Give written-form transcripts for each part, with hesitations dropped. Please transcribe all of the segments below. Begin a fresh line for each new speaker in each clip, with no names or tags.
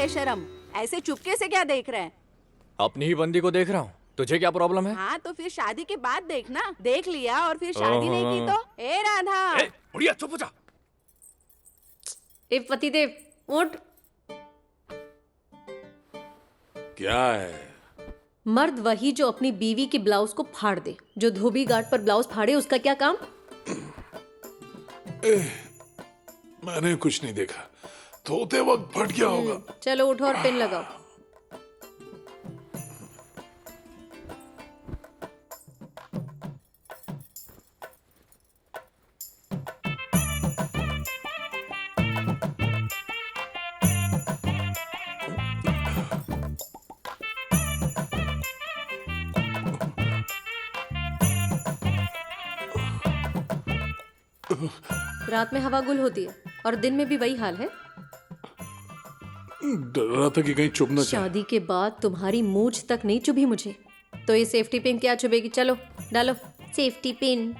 बेशरम, ऐसे चुपके से क्या देख रहे हैं?
अपनी ही बंदी को देख रहा हूँ, तुझे क्या प्रॉब्लम है?
हाँ तो फिर शादी के बाद देखना। देख लिया और फिर शादी नहीं की तो? ए राधा,
ए, बुढ़िया चुप हो जा।
ए पतिदेव उठ।
क्या है?
मर्द वही जो अपनी बीवी की ब्लाउज को फाड़ दे, जो धोबी घाट पर ब्लाउज फाड़े उसका क्या काम?
मैंने कुछ नहीं देखा, धोते वक्त फट गया होगा।
चलो उठो और पिन लगाओ। रात में हवा गुल होती है और दिन में भी वही हाल है।
डर रहा था कि कहीं चुभ ना जाए।
शादी के बाद तुम्हारी मूंछ तक नहीं चुभी मुझे, तो ये सेफ्टी पिन क्या चुभेगी? चलो डालो सेफ्टी पिन।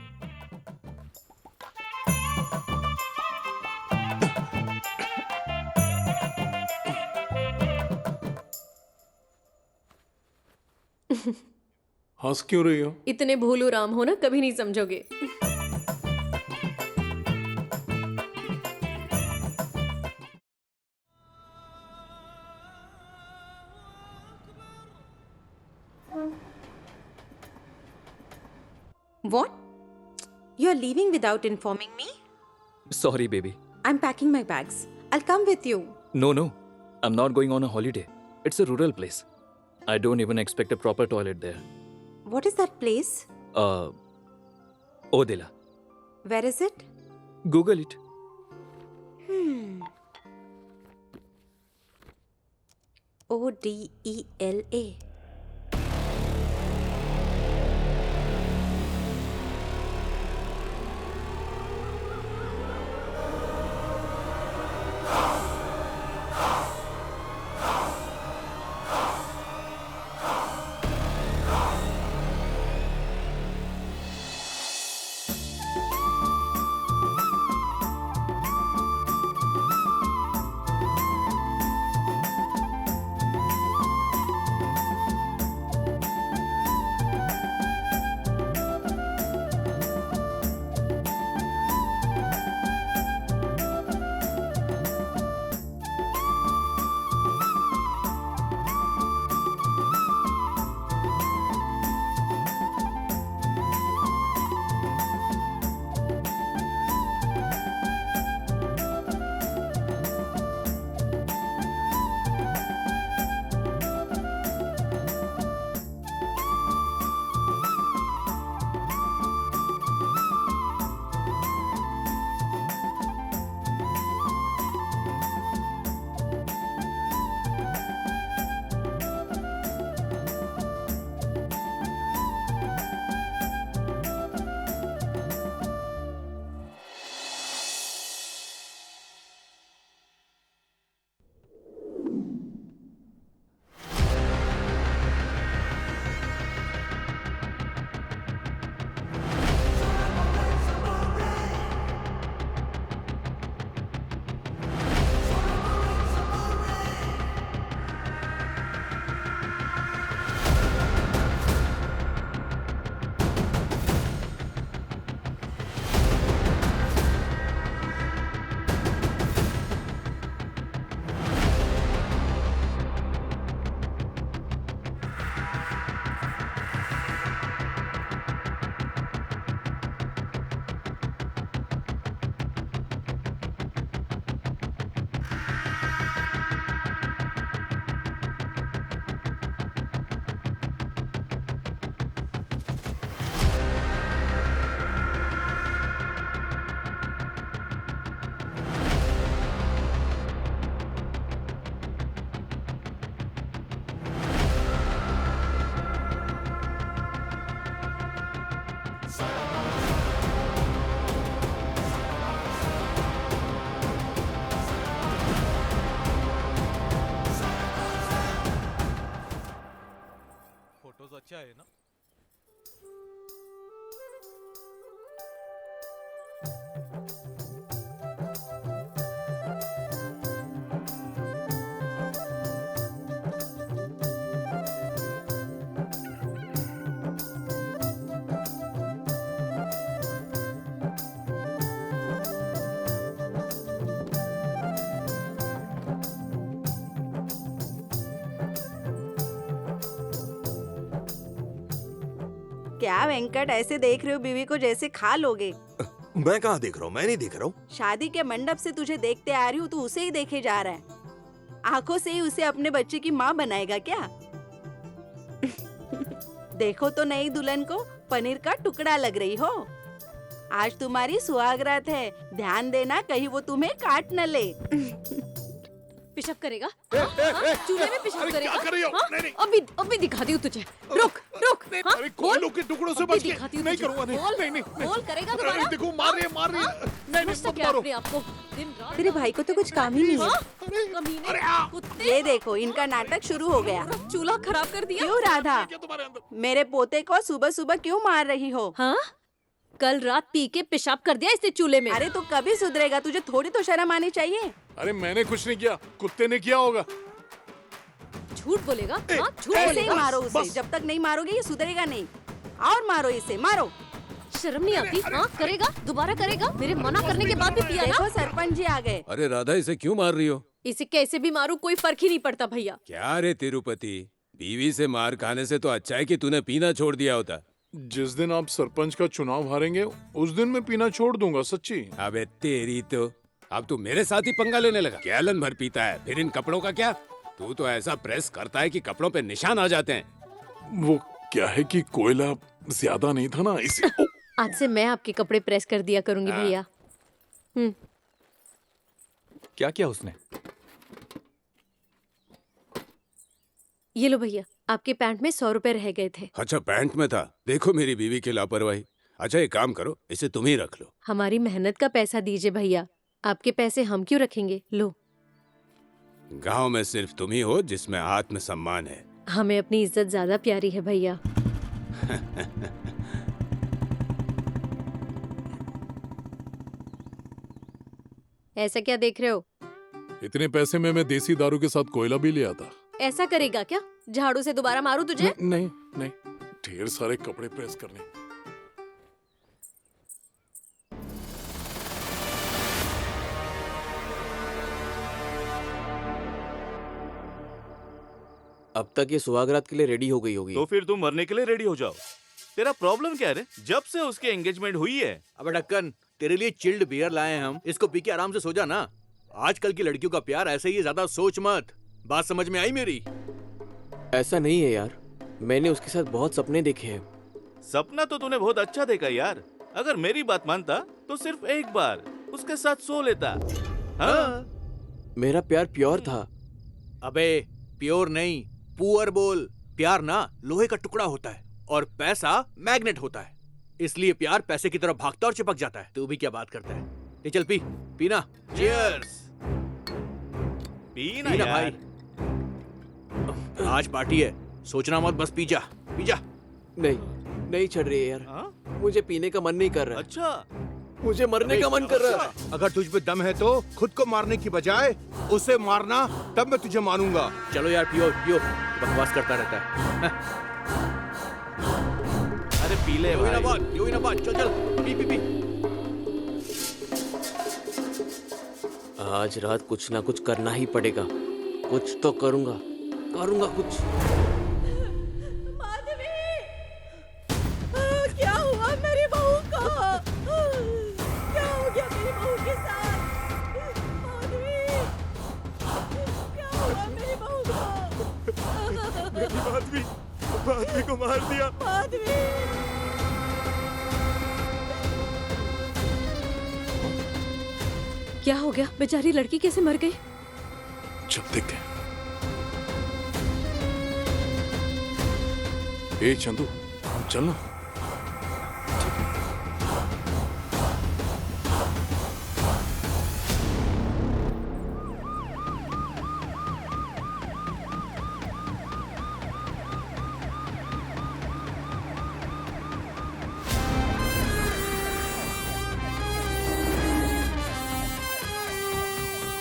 हंस क्यों रही हो?
इतने भोलू राम हो ना, कभी नहीं समझोगे।
What? You're leaving without informing me?
Sorry, baby.
I'm packing my bags. I'll come with you.
No, I'm not going on a holiday. It's a rural place. I don't even expect a proper toilet there.
What is that place?
Odela.
Where is it?
Google it.
Odela.
अच्छा है ना।
क्या वेंकट ऐसे देख रहे हो बीवी को जैसे खा लोगे?
मैं कहाँ देख रहा हूँ? मैं नहीं देख रहा हूँ।
शादी के मंडप से तुझे देखते आ रही हूँ, तू उसे ही देखे जा रहा है। आंखों से ही उसे अपने बच्चे की माँ बनाएगा क्या? देखो तो नई दुल्हन को पनीर का टुकड़ा लग रही हो। आज तुम्हारी सुहागरात है, ध्यान देना कहीं वो तुम्हें काट न ले।
पिशअप करेगा? हाँ? चूल्हे में पिशअप
अरे
करेगा?
क्या कर रही हो?
हाँ?
नहीं, नहीं।
अभी दिखाती हूँ तुझे। रुक रुक। हाँ?
अरे
बोल।
कोयलों के टुकड़ों से
अभी
बच के
दिखाती हूँ
नहीं
तुझे।
करूँगा।
बोल।
नहीं।
बोल करेगा
अरे
दोबारा?
देखो मार रही है। नहीं
समझता
मत
क्या
मारो।
अपने आप को? दिन रात
तेरे भाई को तो कुछ काम ही नहीं है।
हाँ?
अरे
कमीने, कुत्ते।
ये देखो इनका नाटक शुरू हो गया।
पूरा चूल्हा खराब कर दिया।
क्यों राधा,
क्या तुम्हारे अंदर?
मेरे पोते को सुबह सुबह क्यों मार रही हो?
हाँ? कल रात पी के पेशाब कर दिया इसने चूल्हे में।
अरे तू कभी सुधरेगा? तुझे थोड़ी तो शर्म आनी चाहिए।
अरे मैंने कुछ नहीं किया, कुत्ते ने किया होगा।
झूठ बोलेगा? हाँ? झूठ
ऐसे ही
बोलेगा?
मारो उसे,
बस।
जब तक नहीं मारोगे ये सुधरेगा नहीं। और मारो इसे, मारो।
शर्म नहीं आती? हाँ? करेगा? दोबारा करेगा? मेरे मना करने के बाद भी पिया ना?
देखो सरपंच जी आ गए।
अरे राधा, इसे क्यों मार रही हो?
इसे कैसे भी मारू कोई फर्क ही नहीं पड़ता भैया।
क्या रे तिरुपति, बीवी से मार खाने से तो अच्छा है कि तूने पीना छोड़ दिया होता।
जिस दिन आप सरपंच का चुनाव हारेंगे उस दिन मैं पीना छोड़ दूंगा, सच्ची।
अबे तेरी तो, अब तू मेरे साथ ही पंगा लेने लगा। गैलन भर पीता है, फिर इन कपड़ों का क्या? तू तो ऐसा प्रेस करता है कि कपड़ों पे निशान आ जाते हैं।
वो क्या है कि कोयला ज्यादा नहीं था ना, इसी
आज से मैं आपके कपड़े प्रेस कर दिया करूंगी
हाँ।
भैया।
क्या किया उसने?
ये लो भैया, आपके पैंट में 100 रुपए रह गए थे।
अच्छा, पैंट में था। देखो मेरी बीवी की लापरवाही। अच्छा एक काम करो, इसे तुम ही रख लो।
हमारी मेहनत का पैसा दीजिए भैया, आपके पैसे हम क्यों रखेंगे? लो।
गांव में सिर्फ तुम ही हो जिसमें आत्मसम्मान है।
हमें अपनी इज्जत ज्यादा प्यारी है भैया। ऐसा क्या देख रहे हो?
इतने पैसे में मैं देसी दारू के साथ कोयला भी ले आता।
ऐसा करेगा क्या? झाड़ू से दोबारा मारू तुझे?
नहीं, ढेर सारे कपड़े प्रेस करने।
अब तक ये सुहागरात के लिए रेडी हो गई होगी।
तो फिर तुम मरने के लिए रेडी हो जाओ। तेरा प्रॉब्लम क्या है रे? जब से उसकी एंगेजमेंट हुई है।
अबे ढक्कन, तेरे लिए चिल्ड बियर लाए हैं हम, इसको पी के आराम से सो जा ना। आजकल की लड़कियों का प्यार ऐसे ही है, ज्यादा सोच मत। बात समझ में आई मेरी?
ऐसा नहीं है यार, मैंने उसके साथ बहुत सपने देखे हैं।
सपना तो तूने बहुत अच्छा देखा यार। अगर मेरी बात मानता तो सिर्फ एक बार उसके साथ सो लेता। हाँ?
मेरा प्यार प्योर था।
अबे प्योर नहीं, पुअर बोल। प्यार ना लोहे का टुकड़ा होता है और पैसा मैग्नेट होता है, इसलिए प्यार पैसे की तरफ भागता और चिपक जाता है। तू भी क्या बात करता है? ये चल पी, पीना। चीयर्स।
पीना
पीना
यार।
भाई, आज पार्टी है, सोचना मत, बस पी जा, पी जा।
नहीं चढ़ रही है यार।
हाँ?
मुझे पीने का मन नहीं कर रहा है।
अच्छा,
मुझे मरने का मन कर रहा है।
अगर तुझ पे दम है तो खुद को मारने की बजाय उसे मारना, तब मैं तुझे मानूंगा।
चलो यार पियो पियो, बकवास करता रहता है।
अरे पी ले
यो ही ना
भाई।
बात, यो ही ना बात, चल चल पी पी पी।
आज रात कुछ ना कुछ करना ही पड़ेगा। कुछ तो करूंगा कुछ।
क्या हुआ मेरी बहू को? क्या हो गया मेरी बहू के साथ? माधवी, क्या हुआ मेरी बहू को?
माधवी को मार दिया।
माधवी,
क्या हो गया? बेचारी लड़की कैसे मर गई?
जब देखते हैं। ए चंदू, चल ना।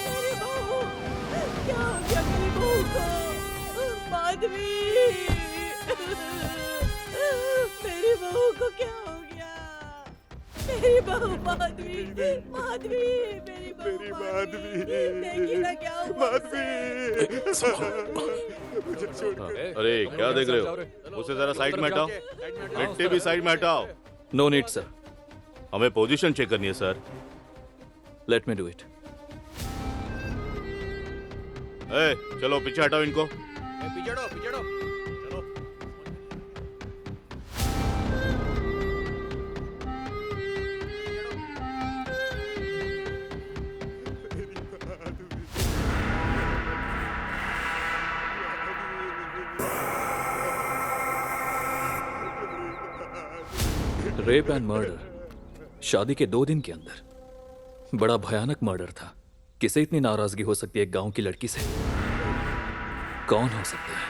मेरी बहू, क्या हो गया मेरी बहू को? माधवी, मेरी मेरी बहू माधवी, माधवी, मेरी बहू माधवी, देखिए ना क्या हुआ उसे।
अरे क्या देख रहे हो? उसे जरा साइड में हटाओ, मिट्टी भी साइड में हटाओ।
नो नीड सर,
हमें पोजीशन चेक करनी है sir.
Let me do it.
चलो पीछे हटाओ इनको।
पीछे हटो, पीछे हटो। चलो।
रेप एंड मर्डर शादी के 2 दिन के अंदर। बड़ा भयानक मर्डर था। किसे इतनी नाराजगी हो सकती है एक गांव की लड़की से? कौन हो सकता है?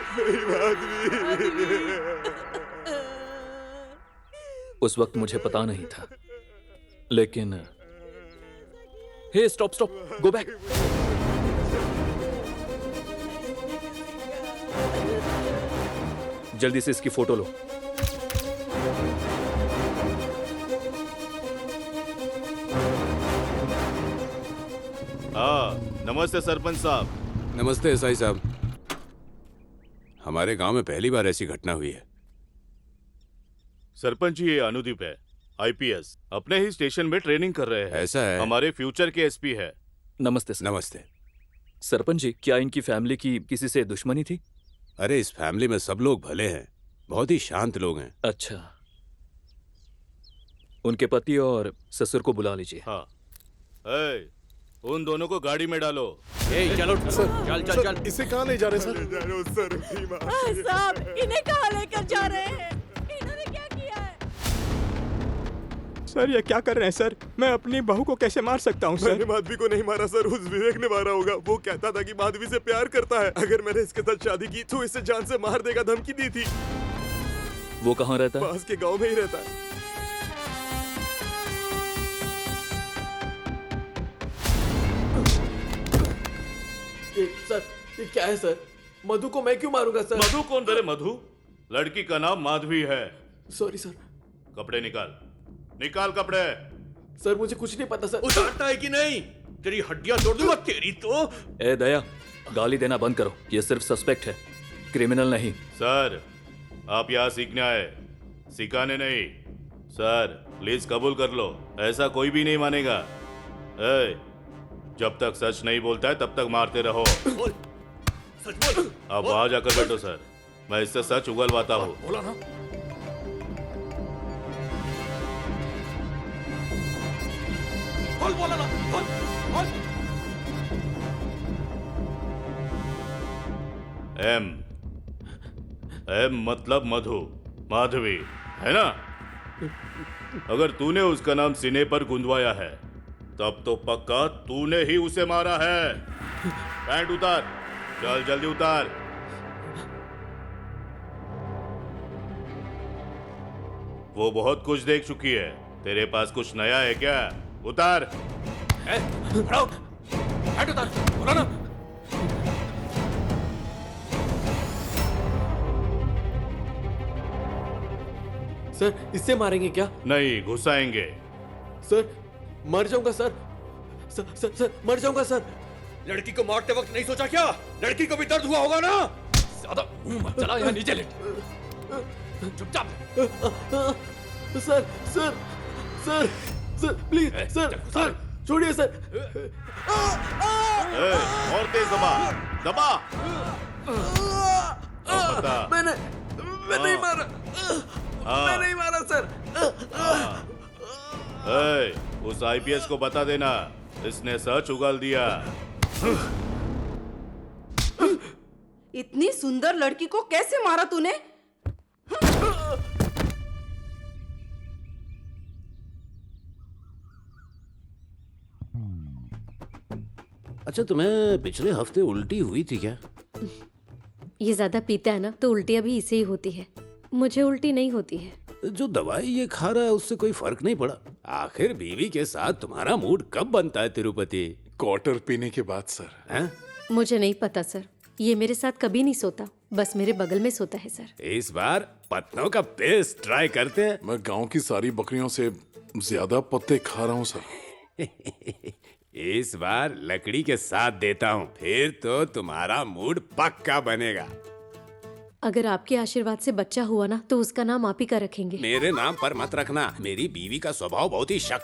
उस वक्त मुझे पता नहीं था, लेकिन हे स्टॉप स्टॉप, गो बैक। जल्दी से इसकी फोटो लो।
हाँ, नमस्ते सरपंच साहब।
नमस्ते एसआई साहब। हमारे गांव में पहली बार ऐसी घटना हुई है।
सरपंच जी, ये अनुदीप है, आईपीएस, अपने ही स्टेशन में ट्रेनिंग कर रहे हैं।
ऐसा है?
हमारे फ्यूचर के एसपी है।
नमस्ते सर।
नमस्ते।
सरपंच जी, क्या इनकी फैमिली की किसी से दुश्मनी थी?
अरे इस फैमिली में सब लोग भले हैं, बहुत ही शांत लोग हैं।
अच्छा, उनके पति और ससुर को बुला लीजिए।
हाँ, उन दोनों को गाड़ी में डालो।
चलो चल चल चल।
इसे कहाँ ले जा रहे सर?
साहब, इन्हें कहाँ लेकर जा रहे हैं? इन्होंने क्या किया है?
सर ये क्या कर रहे हैं सर? मैं अपनी बहू को कैसे मार सकता हूँ सर?
मैंने माधवी को नहीं मारा सर, उस विवेक ने मारा होगा। वो कहता था कि माधवी से प्यार करता है, अगर मैंने इसके साथ शादी की तो इसे जान से मार देगा, धमकी दी थी।
वो कहाँ रहता है?
पास के गांव में ही रहता है।
सर, ये क्या है सर? मधु को मैं क्यों मारूंगा सर?
मधु कौन? तेरे मधु? लड़की का नाम माधवी है।
Sorry sir.
कपड़े निकाल, निकाल कपड़े।
सर मुझे कुछ नहीं पता सर। उतारता है कि नहीं? तेरी हड्डियां तोड़ दूंगा तेरी तो।
ए दया, गाली देना बंद करो। ये सिर्फ सस्पेक्ट है, क्रिमिनल नहीं।
सर, आप यहाँ सीखने आए, सिखाने नहीं। सर प्लीज कबूल कर लो, ऐसा कोई भी नहीं मानेगा। जब तक सच नहीं बोलता है तब तक मारते रहो।
बोल, सच बोल।
अब वहां जाकर बैठो सर, मैं इससे सच उगलवाता हूँ।
बोला ना। बोल, बोला ना। बोल, बोल।
एम मतलब मधु, माधवी है ना? अगर तूने उसका नाम सीने पर गुंदवाया है तब तो पक्का तूने ही उसे मारा है। पैंट उतार, चल जल्दी उतार। वो बहुत कुछ देख चुकी है, तेरे पास कुछ नया है क्या? उतार।
पैंट उतार, बोला ना। सर इससे मारेंगे क्या?
नहीं, घुसाएंगे।
सर मर जाऊंगा सर। सर मर जाऊंगा सर। लड़की को मारते वक्त नहीं सोचा क्या? लड़की को भी दर्द हुआ होगा ना?
ज्यादा मुंह मत चला, यहाँ नीचे लेट। चुपचाप।
Sir sir sir sir please sir sir छोड़िए सर।
और तेज दबा, दबा। बता।
मैं नहीं मारा। मैं नहीं मारा सर।
उस आईपीएस को बता देना, इसने सच उगल दिया।
इतनी सुंदर लड़की को कैसे मारा तूने?
अच्छा, तुम्हें पिछले हफ्ते उल्टी हुई थी क्या?
ये ज्यादा पीता है ना, तो उल्टियाँ भी इसे ही होती है। मुझे उल्टी नहीं होती है।
जो दवाई ये खा रहा है उससे कोई फर्क नहीं पड़ा। आखिर बीवी के साथ तुम्हारा मूड कब बनता है तिरुपति?
क्वार्टर पीने के बाद सर।
हैं?
मुझे नहीं पता सर, ये मेरे साथ कभी नहीं सोता, बस मेरे बगल में सोता है सर।
इस बार पत्तों का पेस्ट ट्राई करते हैं।
मैं गांव की सारी बकरियों से
ज्यादा पत्ते खा रहा हूँ सर।
इस बार लकड़ी के साथ देता हूँ, फिर तो तुम्हारा मूड पक्का बनेगा।
अगर आपके आशीर्वाद से बच्चा हुआ ना तो उसका नाम आप ही का रखेंगे।
मेरे नाम पर मत रखना, मेरी बीवी का स्वभाव बहुत ही शक।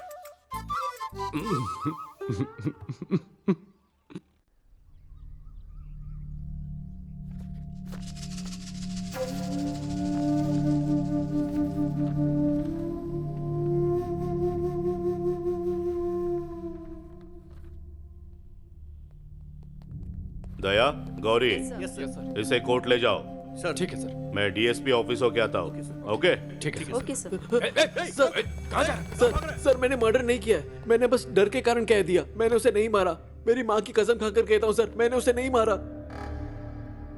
दया, गौरी,
यस सर।
इसे कोर्ट ले जाओ।
सर ठीक है सर।
मैं डीएसपी ऑफिस होके आता हूँ। ओके?
ठीक है
ओके सर।
सर मैंने मर्डर नहीं किया है, मैंने बस डर के कारण कह दिया। मैंने उसे नहीं मारा, मेरी माँ की कसम खाकर कहता हूँ सर, मैंने उसे नहीं मारा।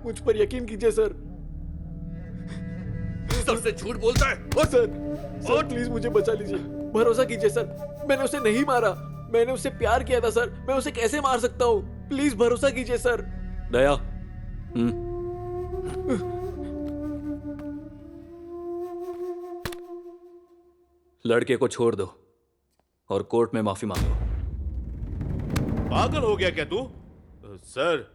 मुझ पर यकीन कीजिए सर।
सर से झूठ बोलता है।
ओ सर प्लीज मुझे बचा लीजिए, भरोसा कीजिए सर, मैंने उसे नहीं मारा। मैंने उससे प्यार किया था सर, मैं उसे कैसे मार सकता हूँ? प्लीज भरोसा कीजिए सर।
दया, लड़के को छोड़ दो और कोर्ट में माफी मांगो।
पागल हो गया क्या तू? सर,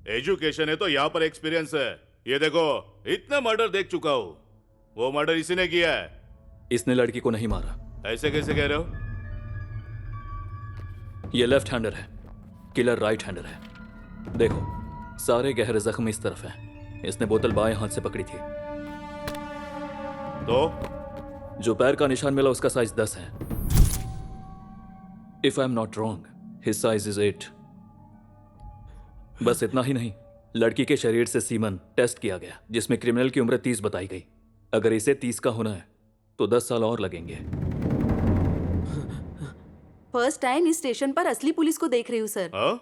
एजुकेशन है तो यहाँ पर एक्सपीरियंस है। ये देखो, इतने मर्डर देख चुका हूँ। वो मर्डर इसी ने किया है।
इसने लड़की को नहीं मारा।
ऐसे कैसे कह रहे हो?
ये लेफ्ट हैंडर है, किलर राइट हैंडर है। देखो, सारे गहरे जख्म इस तरफ हैं। इसने बोतल बाएं हाथ से पकड़ी थी।
तो
जो पैर का निशान मिला उसका साइज 10 है। If I am not wrong, his size is 8। बस इतना ही नहीं, लड़की के शरीर से सीमन टेस्ट किया गया जिसमें क्रिमिनल की उम्र 30 बताई गई। अगर इसे 30 का होना है तो 10 साल और लगेंगे।
फर्स्ट टाइम इस स्टेशन पर असली पुलिस को देख रही हूँ सर।
हाँ?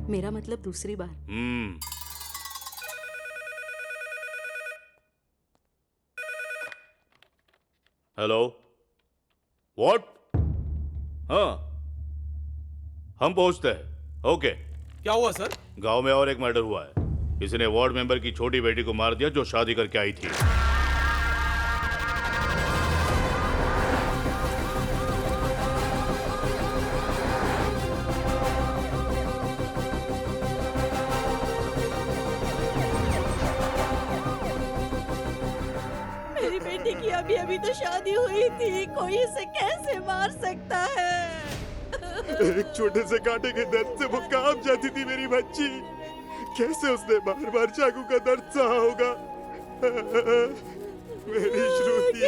मेरा मतलब दूसरी बार।
Hello, what? हाँ, हम पहुंचते हैं। ओके।
क्या हुआ सर?
गांव में और एक मर्डर हुआ है। किसी ने वार्ड मेंबर की छोटी बेटी को मार दिया जो शादी करके आई थी।
मेरी बेटी की अभी अभी तो शादी हुई थी, कोई इसे कैसे मार सकता है?
एक छोटे से कांटे के दर्द से वो कांप जाती थी मेरी बच्ची। कैसे उसने बार बार चाकू का दर्द सहा होगा। मेरी श्रुति।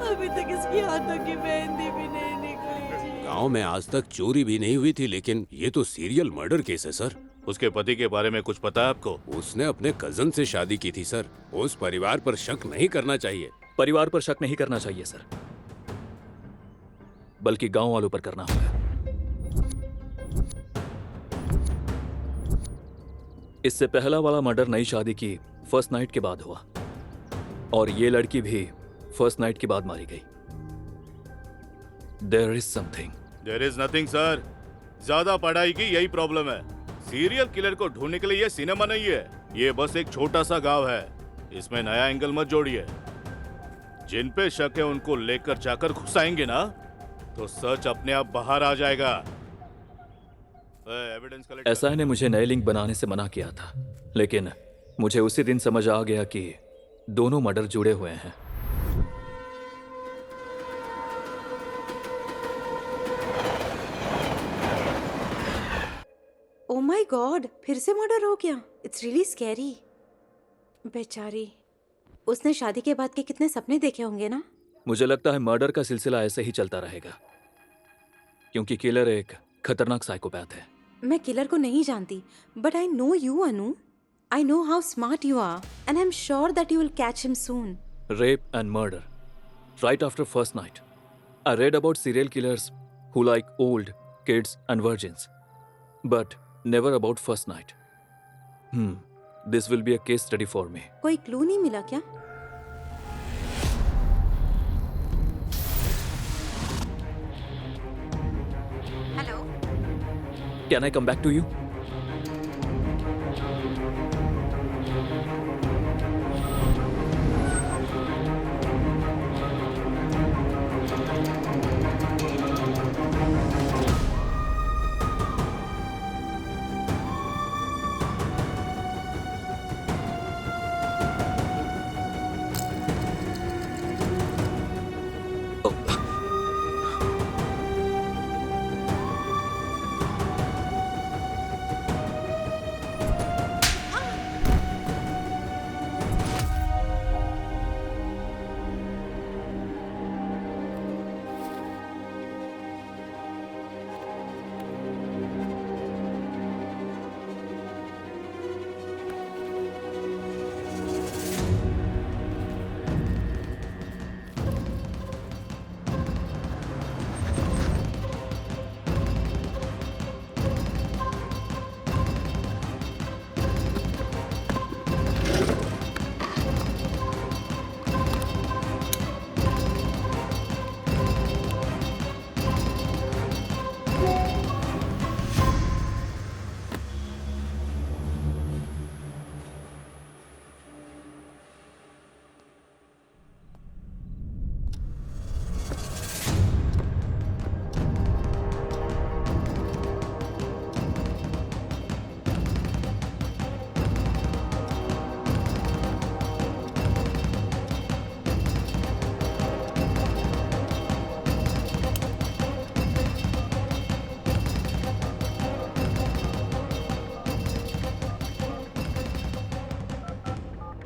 अभी तक इसकी हाथों की मेहंदी भी नहीं निकली जी।
गांव में आज तक चोरी भी नहीं हुई थी, लेकिन ये तो सीरियल मर्डर केस है सर।
उसके पति के बारे में कुछ पता है आपको?
उसने अपने कजन से शादी की थी सर। उस परिवार पर शक नहीं करना चाहिए।
परिवार पर शक नहीं करना चाहिए सर, बल्कि गांव वालों पर करना होगा। इससे पहला वाला मर्डर नई शादी की फर्स्ट नाइट के बाद हुआ और ये लड़की भी फर्स्ट नाइट के बाद मारी गई। There is something.
There is nothing sir. ज्यादा पढ़ाई की यही प्रॉब्लम है। सीरियल किलर को ढूंढने के लिए ये सिनेमा नहीं है, ये बस एक छोटा सा गांव है। इसमें नया एंगल मत जोड़िए। जिन पे शक है उनको लेकर जाकर घुसाएंगे ना तो सच अपने आप बाहर आ जाएगा। Evidence collect.
एसआई ने मुझे नए लिंक बनाने से मना किया था, लेकिन मुझे उसी दिन समझ आ गया कि दोनों मर्डर जुड़े हुए हैं।
ओ माय गॉड, फिर से मर्डर हो गया। It's really scary. बेचारी, उसने शादी के बाद के कितने सपने देखे होंगे ना।
मुझे लगता है मर्डर का सिलसिला ऐसे ही चलता रहेगा, क्योंकि किलर एक खतरनाक साइकोपैथ है।
मैं किलर को नहीं जानती, but I know you Anu. I know how smart you are and I am sure that you will catch him soon.
Rape and murder right after first night. I read about serial killers who like old, kids and virgins, but never about first night. This will be a case study for me.
कोई clue नहीं मिला क्या? Hello,
Can I come back to you?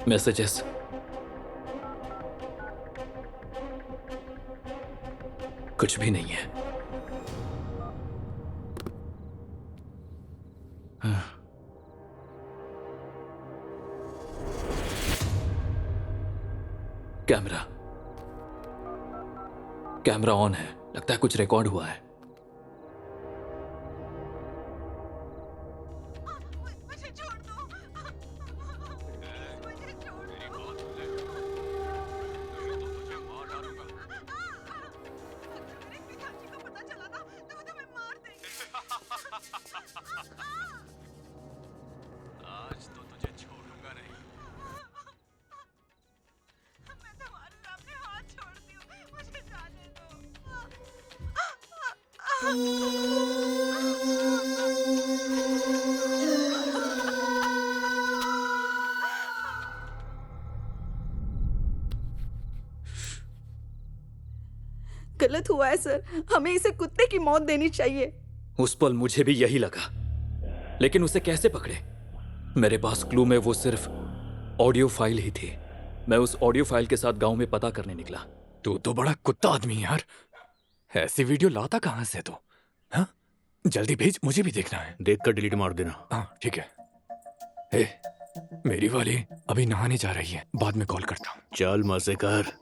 Messages. कुछ भी नहीं है। Camera camera on है। लगता है कुछ रिकॉर्ड हुआ है।
गलत हुआ है सर, हमें इसे कुत्ते की मौत देनी चाहिए।
उस पल मुझे भी यही लगा, लेकिन उसे कैसे पकड़े? मेरे पास क्लू में वो सिर्फ ऑडियो फाइल ही थी। मैं उस ऑडियो फाइल के साथ गांव में पता करने निकला।
तू तो बड़ा कुत्ता आदमी है यार। ऐसी वीडियो लाता कहां से तू? हाँ, जल्दी भेज, मुझे भी देखना है।
देखकर डिलीट मार देना।
हाँ ठीक है। ए, मेरी वाली अभी नहाने जा रही है, बाद में कॉल करता हूँ।
चल मजे कर।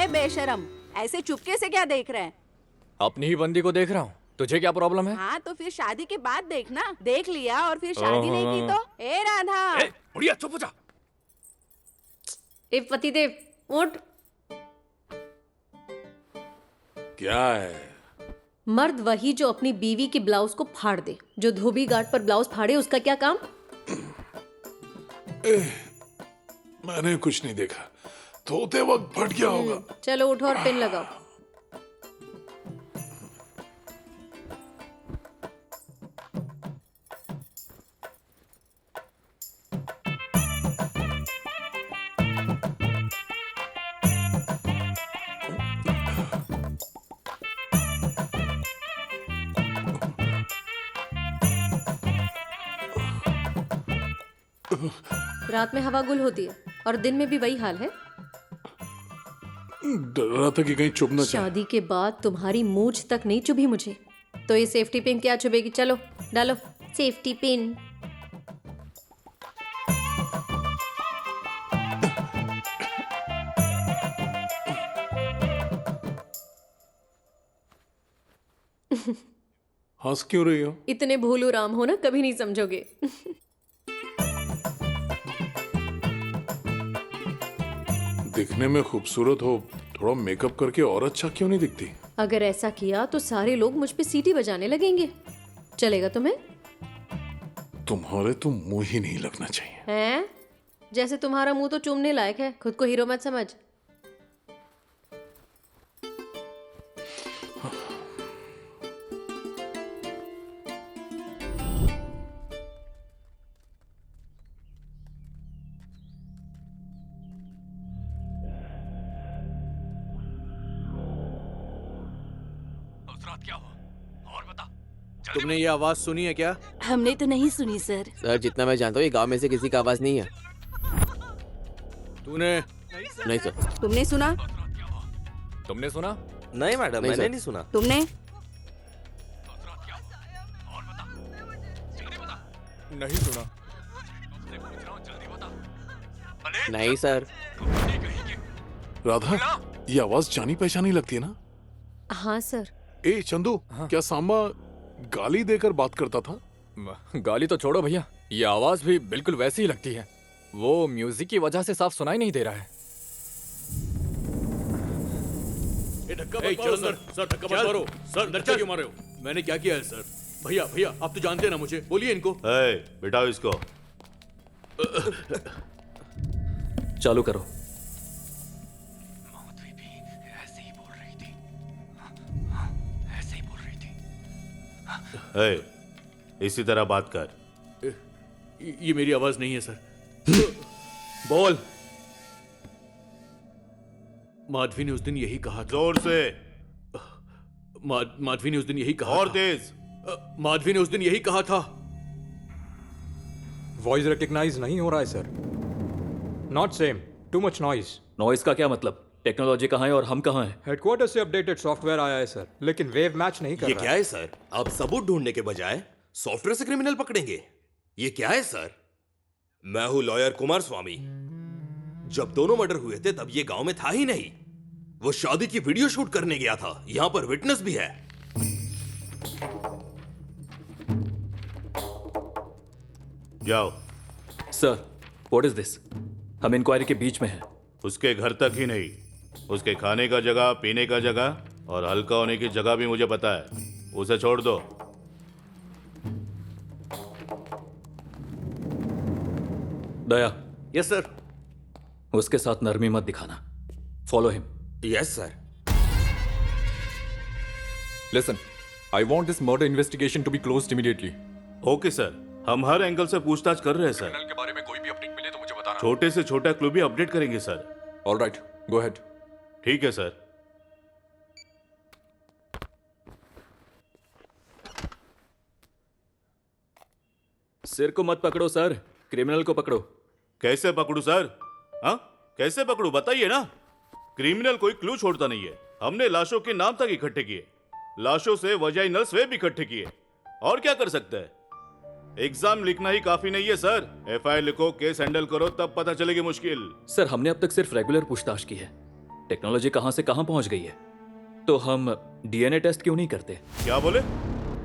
बेशरम, ऐसे चुपके से क्या देख रहे हैं?
अपनी ही बंदी को देख रहा हूँ। तुझे क्या प्रॉब्लम है?
हाँ तो फिर शादी के बाद देखना। देख लिया और फिर शादी नहीं की तो? ए राधा,
बुढ़िया चुप हो जा।
ए पतिदेव उठ।
क्या है?
मर्द वही जो अपनी बीवी की ब्लाउज को फाड़ दे। जो धोबी घाट पर ब्लाउज फाड़े उसका क्या काम?
मैंने कुछ नहीं देखा, धोते वक्त फट गया होगा।
चलो उठो और पिन लगाओ। रात में हवा गुल होती है और दिन में भी वही हाल है।
डर रहा था कि कहीं चुभ ना जाए।
शादी के बाद तुम्हारी मूंछ तक नहीं चुभी मुझे, तो ये सेफ्टी पिन क्या चुभेगी? चलो डालो सेफ्टी पिन।
हंस क्यों रही हो?
इतने भोलू राम हो ना, कभी नहीं समझोगे।
दिखने में खूबसूरत हो, थोड़ा मेकअप करके और अच्छा क्यों नहीं दिखती?
अगर ऐसा किया तो सारे लोग मुझ पे सीटी बजाने लगेंगे। चलेगा तुम्हें?
तुम्हारे तो मुंह ही नहीं लगना चाहिए।
हैं? जैसे तुम्हारा मुंह तो चूमने लायक है, खुद को हीरो मत समझ।
क्या हुआ और बता।
तुमने ये आवाज सुनी है क्या?
हमने तो नहीं सुनी सर।
सर जितना मैं जानता हूँ ये गांव में से किसी का आवाज नहीं है।
तूने?
नहीं सर।
तुमने सुना?
तुमने सुना?
नहीं मैडम, मैंने नहीं सुना।
तुमने?
नहीं सुना।
नहीं सर।
राधा, ये आवाज जानी पहचानी लगती है ना?
हाँ सर।
ए चंदू, क्या सांबा गाली देकर बात करता था?
गाली तो छोड़ो भैया, ये आवाज भी बिल्कुल वैसी ही लगती है। वो म्यूजिक की वजह से साफ सुनाई नहीं दे रहा है।
धक्का मत मारो सर, धक्का मत मारो सर। अंदर क्यों मार रहे हो? मैंने क्या किया है सर? भैया भैया आप तो जानते हैं ना मुझे, बोलिए इनको।
बिठाओ इसको।
चालू करो।
इसी तरह बात कर।
ये मेरी आवाज नहीं है सर।
बोल।
माधवी ने उस दिन यही कहा था।
जोर से।
माधवी ने उस दिन यही कहा
और
था।
तेज।
माधवी ने उस दिन यही कहा था।
वॉइस रिकग्नाइज नहीं हो रहा है sir. Not same, too much noise.
Noise का क्या मतलब? टेक्नोलॉजी कहाँ है और हम कहाँ हैं?
हेडक्वार्टर से अपडेटेड सॉफ्टवेयर आया है सर, लेकिन वेव मैच नहीं कर
ये
रहा
क्या है सर? आप सबूत ढूंढने के बजाय सॉफ्टवेयर से क्रिमिनल पकड़ेंगे? ये क्या है सर? मैं हूं लॉयर कुमार स्वामी। जब दोनों मर्डर हुए थे तब ये गांव में था ही नहीं। वो शादी की वीडियो शूट करने गया था। यहां पर विटनेस भी है।
जाओ।
Sir, what is this? हम इंक्वायरी के बीच में हैं।
उसके घर तक ही नहीं, उसके खाने का जगह, पीने का जगह और हल्का होने की जगह भी मुझे पता है। उसे छोड़ दो।
दया।
Yes sir.
उसके साथ नरमी मत दिखाना। Follow him.
Yes sir.
Listen, I want this murder investigation to be closed immediately.
Okay sir, हम हर एंगल से पूछताछ कर रहे हैं सर।
के बारे में कोई भी अपडेट मिले तो मुझे बताना।
छोटे से छोटा क्लू भी अपडेट करेंगे sir.
All right, go ahead.
ठीक है सर।
सिर को मत पकड़ो सर, क्रिमिनल को पकड़ो।
कैसे पकड़ू सर? हाँ, कैसे पकड़ू बताइए ना। क्रिमिनल कोई क्लू छोड़ता नहीं है। हमने लाशों के नाम तक इकट्ठे किए, लाशों से वजाइनल स्वेब इकट्ठे किए। और क्या कर सकते हैं? एग्जाम लिखना ही काफी नहीं है सर। एफआईआर लिखो, केस हैंडल करो, तब पता चलेगी मुश्किल।
सर, हमने अब तक सिर्फ रेगुलर पूछताछ की है। टेक्नोलॉजी कहां से कहां पहुंच गई है, तो हम डीएनए टेस्ट क्यों नहीं करते?
क्या बोले?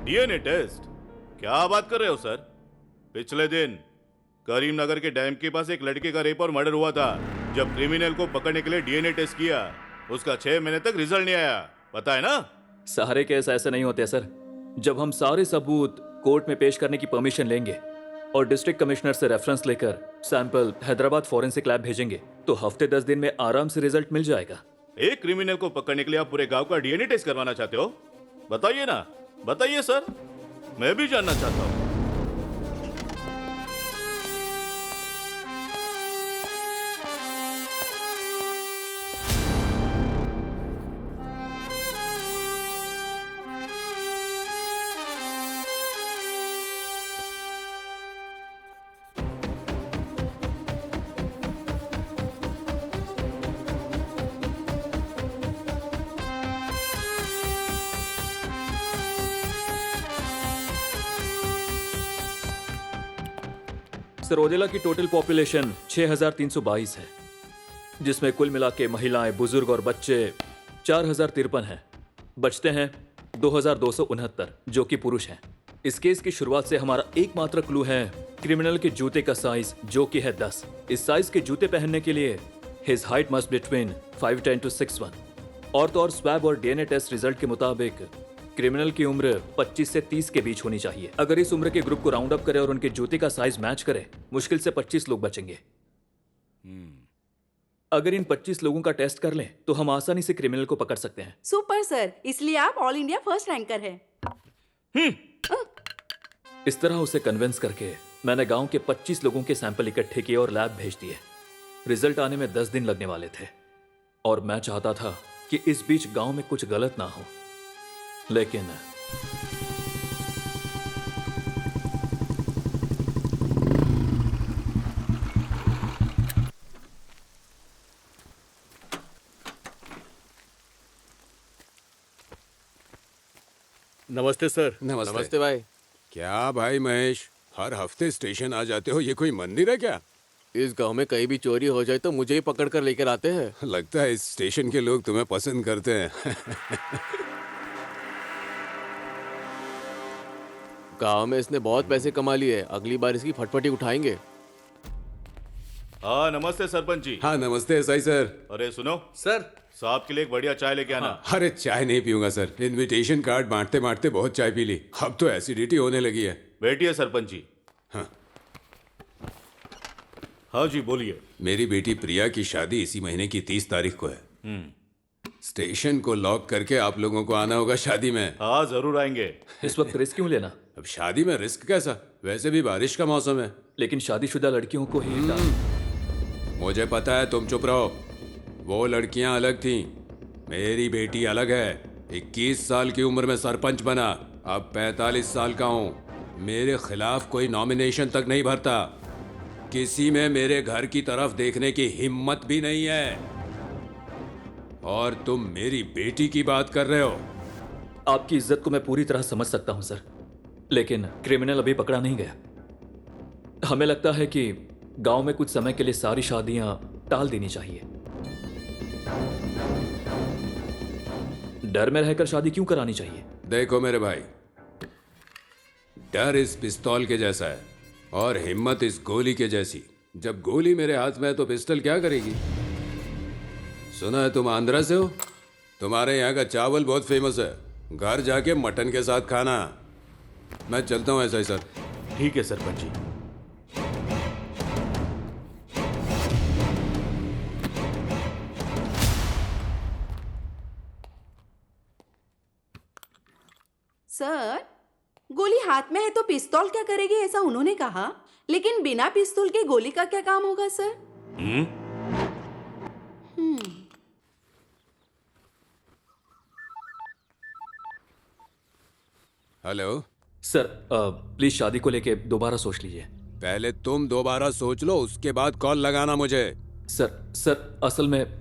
DNA test? क्या बात कर रहे हो सर? पिछले दिन करीमनगर के डैम के पास एक लड़के का रेप और मर्डर हुआ था। जब क्रिमिनल को पकड़ने के लिए डीएनए टेस्ट किया, उसका 6 महीने तक रिजल्ट नहीं आया। पता है ना?
सारे केस ऐसे नहीं होते सर। जब हम सारे सबूत कोर्ट में पेश करने की परमिशन लेंगे और डिस्ट्रिक्ट कमिश्नर से रेफरेंस लेकर सैंपल हैदराबाद फॉरेंसिक लैब भेजेंगे, तो हफ्ते 10 दिन में आराम से रिजल्ट मिल जाएगा।
एक क्रिमिनल को पकड़ने के लिए आप पूरे गांव का डीएनए टेस्ट करवाना चाहते हो? बताइए ना, बताइए सर, मैं भी जानना चाहता हूं।
सरोदेला की टोटल पॉपुलेशन 6322 है, जिसमें कुल मिला के महिलाएं, बुजुर्ग और बच्चे 4053 हैं। बचते हैं 2269 जो कि पुरुष हैं। इस केस की शुरुआत से हमारा एकमात्र क्लू है क्रिमिनल के जूते का साइज, जो कि है 10। इस साइज के जूते पहनने के लिए his height must between 5'10" to 6'1". और तो और स्वैब और डीएनए टेस्ट रिजल्ट के मुताबिक क्रिमिनल की उम्र 25 से 30 के बीच होनी चाहिए। अगर इस उम्र के ग्रुप को राउंड अप करें और उनके जूते का साइज मैच करें, मुश्किल से 25 लोग बचेंगे। अगर इन 25 लोगों का टेस्ट कर लें तो हम आसानी से क्रिमिनल को पकड़ सकते हैं।
सुपर सर, इसलिए आप ऑल इंडिया फर्स्ट रैंकर हैं।
इस तरह उसे कन्विंस करके मैंने गांव के 25 लोगों के सैंपल इकट्ठे किए और लैब भेज दिए। रिजल्ट आने में 10 दिन लगने वाले थे और मैं चाहता था कि इस बीच गांव में कुछ गलत ना हो, लेकिन
नमस्ते सर।
नमस्ते भाई। क्या भाई महेश, हर हफ्ते स्टेशन आ जाते हो? ये कोई मंदिर है क्या?
इस गांव में कहीं भी चोरी हो जाए तो मुझे ही पकड़ कर लेकर आते हैं।
लगता है इस स्टेशन के लोग तुम्हें पसंद करते हैं।
गांव में इसने बहुत पैसे कमा लिए, अगली बार इसकी फटफटी उठाएंगे।
हाँ नमस्ते सरपंच जी।
हाँ नमस्ते एसआई सर।
अरे सुनो
सर
साहब के लिए एक बढ़िया चाय लेके आना।
अरे चाय नहीं पीऊंगा सर, इनविटेशन कार्ड बांटते बांटते बहुत चाय पी ली, अब तो एसिडिटी होने लगी है।
बैठिए सरपंच जी।
हाँ
हाँ जी बोलिए।
मेरी बेटी प्रिया की शादी इसी महीने की 30 तारीख को है। स्टेशन को लॉक करके आप लोगों को आना होगा शादी में।
हाँ जरूर आएंगे।
इस वक्त रिस्क क्यों लेना?
अब शादी में रिस्क कैसा, वैसे भी बारिश का मौसम है।
लेकिन शादीशुदा लड़कियों को ही
मुझे पता है, तुम चुप रहो। वो लड़कियां अलग थीं, मेरी बेटी अलग है। 21 साल की उम्र में सरपंच बना, अब 45 साल का हूँ। मेरे खिलाफ कोई नॉमिनेशन तक नहीं भरता, किसी में मेरे घर की तरफ देखने की हिम्मत भी नहीं है। और तुम मेरी बेटी की बात कर रहे हो।
आपकी इज्जत को मैं पूरी तरह समझ सकता हूं सर, लेकिन क्रिमिनल अभी पकड़ा नहीं गया। हमें लगता है कि गांव में कुछ समय के लिए सारी शादियां टाल देनी चाहिए। डर में रहकर शादी क्यों करानी चाहिए?
देखो मेरे भाई, डर इस पिस्तौल के जैसा है और हिम्मत इस गोली के जैसी। जब गोली मेरे हाथ में है तो पिस्टल क्या करेगी? सुना है तुम आंध्रा से हो, तुम्हारे यहाँ का चावल बहुत फेमस है, घर जाके मटन के साथ खाना। मैं चलता हूँ एसआई सर।
ठीक है सरपंच जी।
सर, गोली हाथ में है तो पिस्तौल क्या करेगी ऐसा उन्होंने कहा, लेकिन बिना पिस्तौल के गोली का क्या काम होगा सर?
हेलो
सर, प्लीज शादी को लेके दोबारा सोच लीजिए।
पहले तुम दोबारा सोच लो, उसके बाद कॉल लगाना मुझे।
सर असल में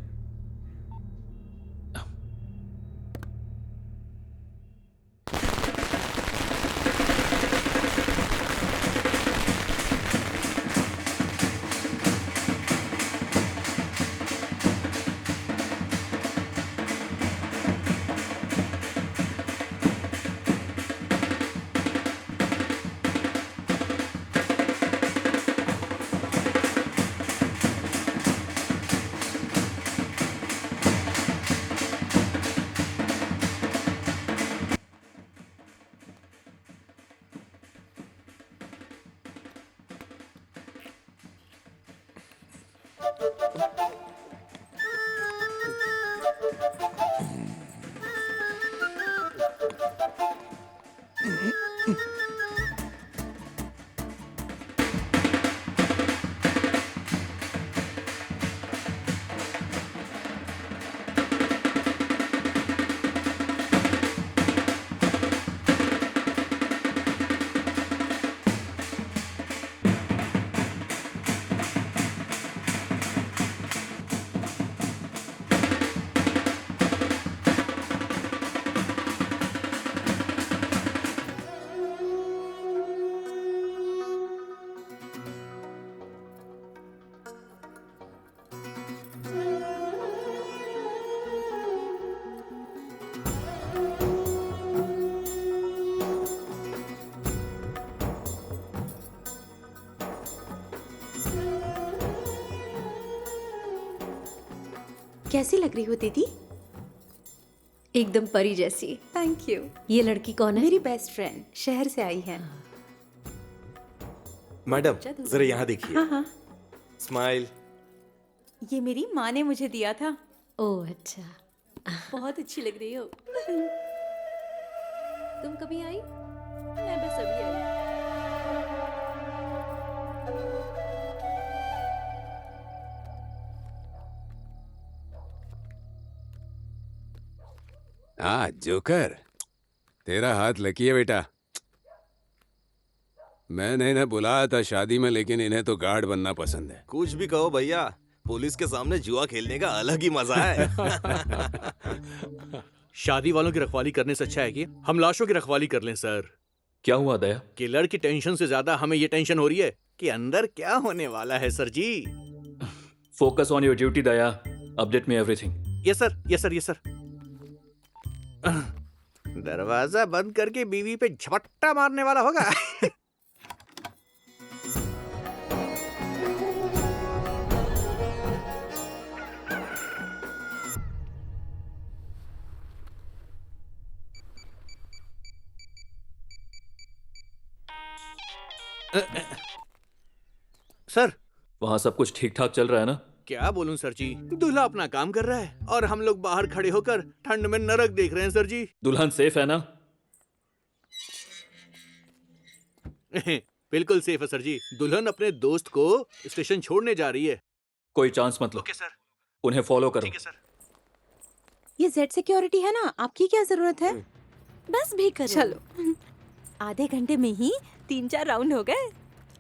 कैसी लग रही हो दीदी?
एकदम परी जैसी।
Thank you.
ये लड़की कौन है?
मेरी बेस्ट फ्रेंड, शहर से आई है।
मैडम जरा यहाँ देखिए।
हाँ हाँ,
स्माइल।
ये मेरी माँ ने मुझे दिया था।
ओह अच्छा।
बहुत अच्छी लग रही हो।
तुम कभी आई?
मैं बस अभी आई।
हाँ जोकर, तेरा हाथ लकी है बेटा। मैंने इन्हें बुलाया था शादी में, लेकिन इन्हें तो गार्ड बनना पसंद है।
कुछ भी कहो भैया, पुलिस के सामने जुआ खेलने का अलग ही मजा है।
शादी वालों की रखवाली करने से अच्छा है कि हम लाशों की रखवाली कर लें सर।
क्या हुआ दया?
किलर की टेंशन से ज्यादा हमें ये टेंशन हो रही है कि अंदर क्या होने वाला है sir ji.
Focus on your duty Daya, update me everything.
Yes sir, yes sir, yes sir. दरवाजा बंद करके बीवी पे झपट्टा मारने वाला होगा। सर
वहां सब कुछ ठीक ठाक चल रहा है ना?
क्या बोलूं सर जी, दूल्हा अपना काम कर रहा है और हम लोग बाहर खड़े होकर ठंड में नरक देख रहे हैं सर जी।
दुल्हन सेफ है ना?
बिल्कुल सेफ है सर जी। दुल्हन अपने दोस्त को स्टेशन छोड़ने जा रही है।
कोई चांस मत लो।
Okay sir.
उन्हें फॉलो करो।
ठीक है सर।
ये जेड सिक्योरिटी है ना, आपकी क्या जरूरत है?
बस भी करो।
चलो।
आधे घंटे में ही 3-4 राउंड हो गए।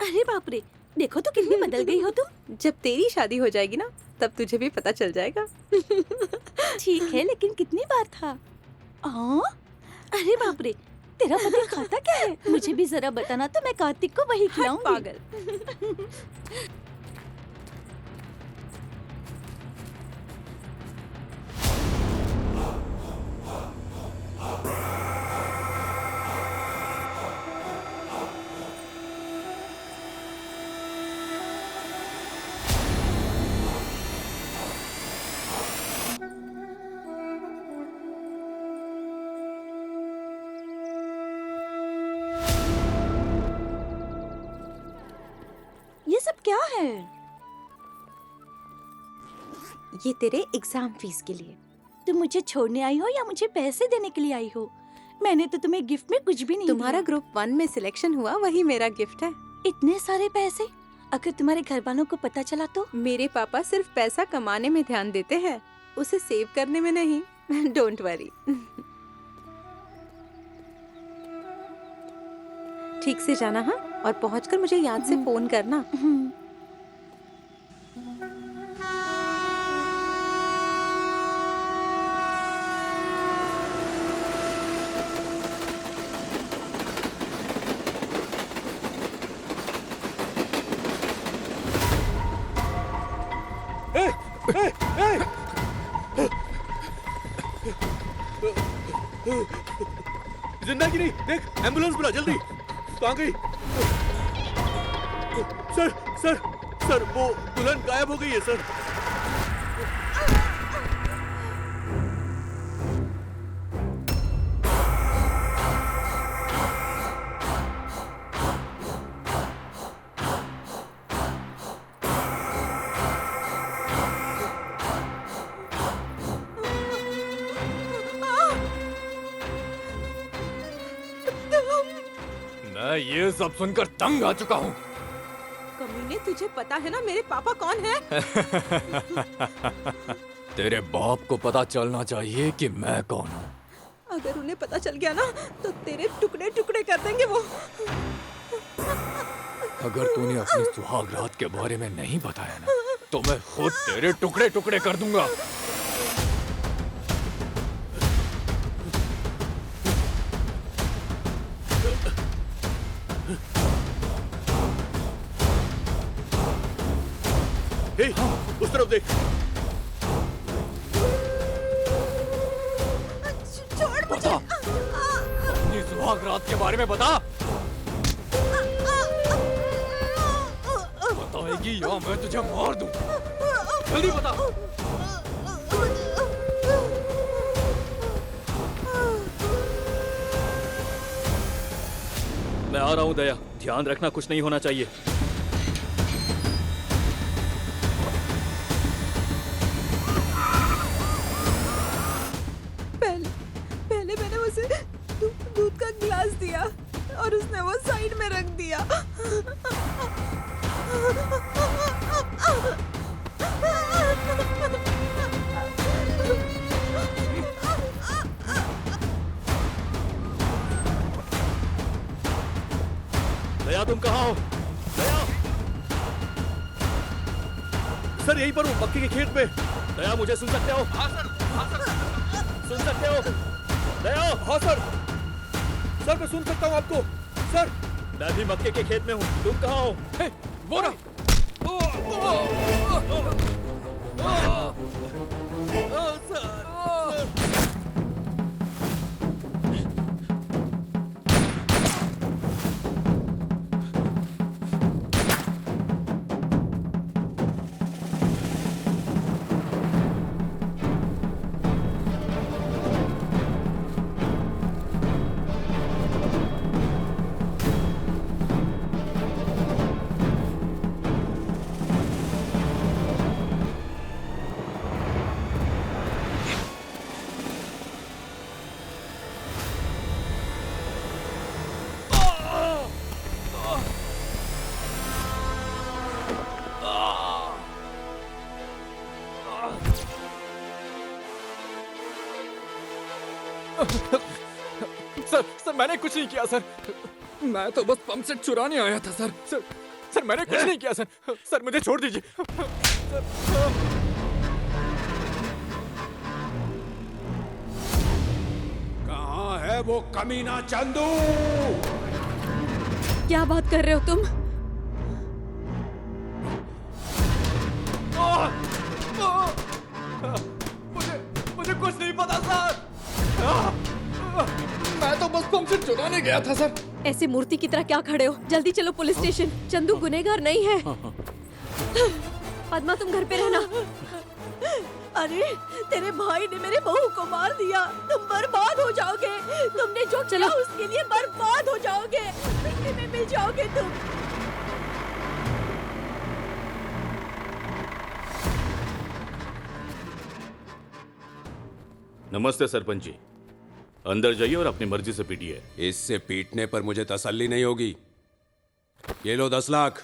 अरे बाप रे, देखो तो कितनी बदल गई हो तुम।
जब तेरी शादी हो जाएगी ना, तब तुझे भी पता चल जाएगा।
ठीक है, लेकिन कितनी बार था? अरे बाप रे, तेरा पति खाता क्या है? मुझे भी जरा बताना तो मैं कार्तिक को वही खिलाऊंगी।
पागल।
ये सब क्या है?
ये तेरे एग्जाम फीस के लिए।
तुम मुझे छोड़ने आई हो या मुझे पैसे देने के लिए आई हो? मैंने तो तुम्हें गिफ्ट में कुछ भी नहीं
तुम्हारा
दिया।
ग्रुप 1 में सिलेक्शन हुआ, वही मेरा गिफ्ट है।
इतने सारे पैसे, अगर तुम्हारे घर वालों को पता चला तो?
मेरे पापा सिर्फ पैसा कमाने में ध्यान देते हैं, उसे सेव करने में नहीं। Don't worry. ठीक से जाना हाँ, और पहुंचकर मुझे याद से फोन करना।
जिंदा की नहीं, देख एम्बुलेंस बुला जल्दी। कहाँ गई? सर सर सर, वो दुल्हन गायब हो गई है सर।
मैं ये सब सुनकर तंग आ चुका हूँ।
कमीने, तुझे पता है ना मेरे पापा कौन है?
तेरे बाप को पता चलना चाहिए कि मैं कौन हूँ।
अगर उन्हें पता चल गया ना, तो तेरे टुकड़े टुकड़े कर देंगे वो।
अगर तूने अपनी सुहाग रात के बारे में नहीं बताया ना, तो मैं खुद तेरे टुकड़े टुकड़े कर दूंगा।
हे, उस तरफ देख।
छोड़ मुझे।
बता, अपनी सुहाग रात के बारे में बता। बताएगी या मैं तुझे मार दूं। जल्दी बता।
मैं आ रहा हूँ दया, ध्यान रखना कुछ नहीं होना चाहिए।
पहले मैंने उसे दूध का गिलास दिया और उसने वो साइड में रख दिया।
दया, तुम कहाँ हो? दया,
सर यहीं पर हूँ, मक्के के खेत में।
दया, मुझे सुन सकते हो?
हाँ सर, हाँ सर,
सुन सकते हो? दया,
हाँ सर, सर मैं सुन सकता हूँ आपको। सर
मैं भी मक्के के खेत में हूँ, तुम कहाँ हो?
वो रहा। सर मैंने कुछ नहीं किया सर। मैं तो बस पंप सेट चुराने आया था सर। सर मैंने कुछ नहीं किया सर। सर मुझे छोड़ दीजिए।
कहाँ है वो कमीना चंदू?
क्या बात कर रहे हो तुम?
मुझे कुछ नहीं पता सर। मैं तो बस पंप सेट चुराने गया था सर।
ऐसे मूर्ति की तरह क्या खड़े हो? जल्दी चलो पुलिस स्टेशन। चंदू गुनहगार नहीं है। पद्मा तुम घर पे रहना। अरे तेरे भाई ने मेरे बहू को मार दिया। तुम बर्बाद हो जाओगे। तुमने जो किया उसके लिए बर्बाद हो जाओगे। मिट्टी में मिल जाओगे तुम।
नमस्ते सरपंच जी, अंदर जाइए और अपनी मर्जी से पीटिए।
इससे पीटने पर मुझे तसल्ली नहीं होगी। ये लो 10 लाख,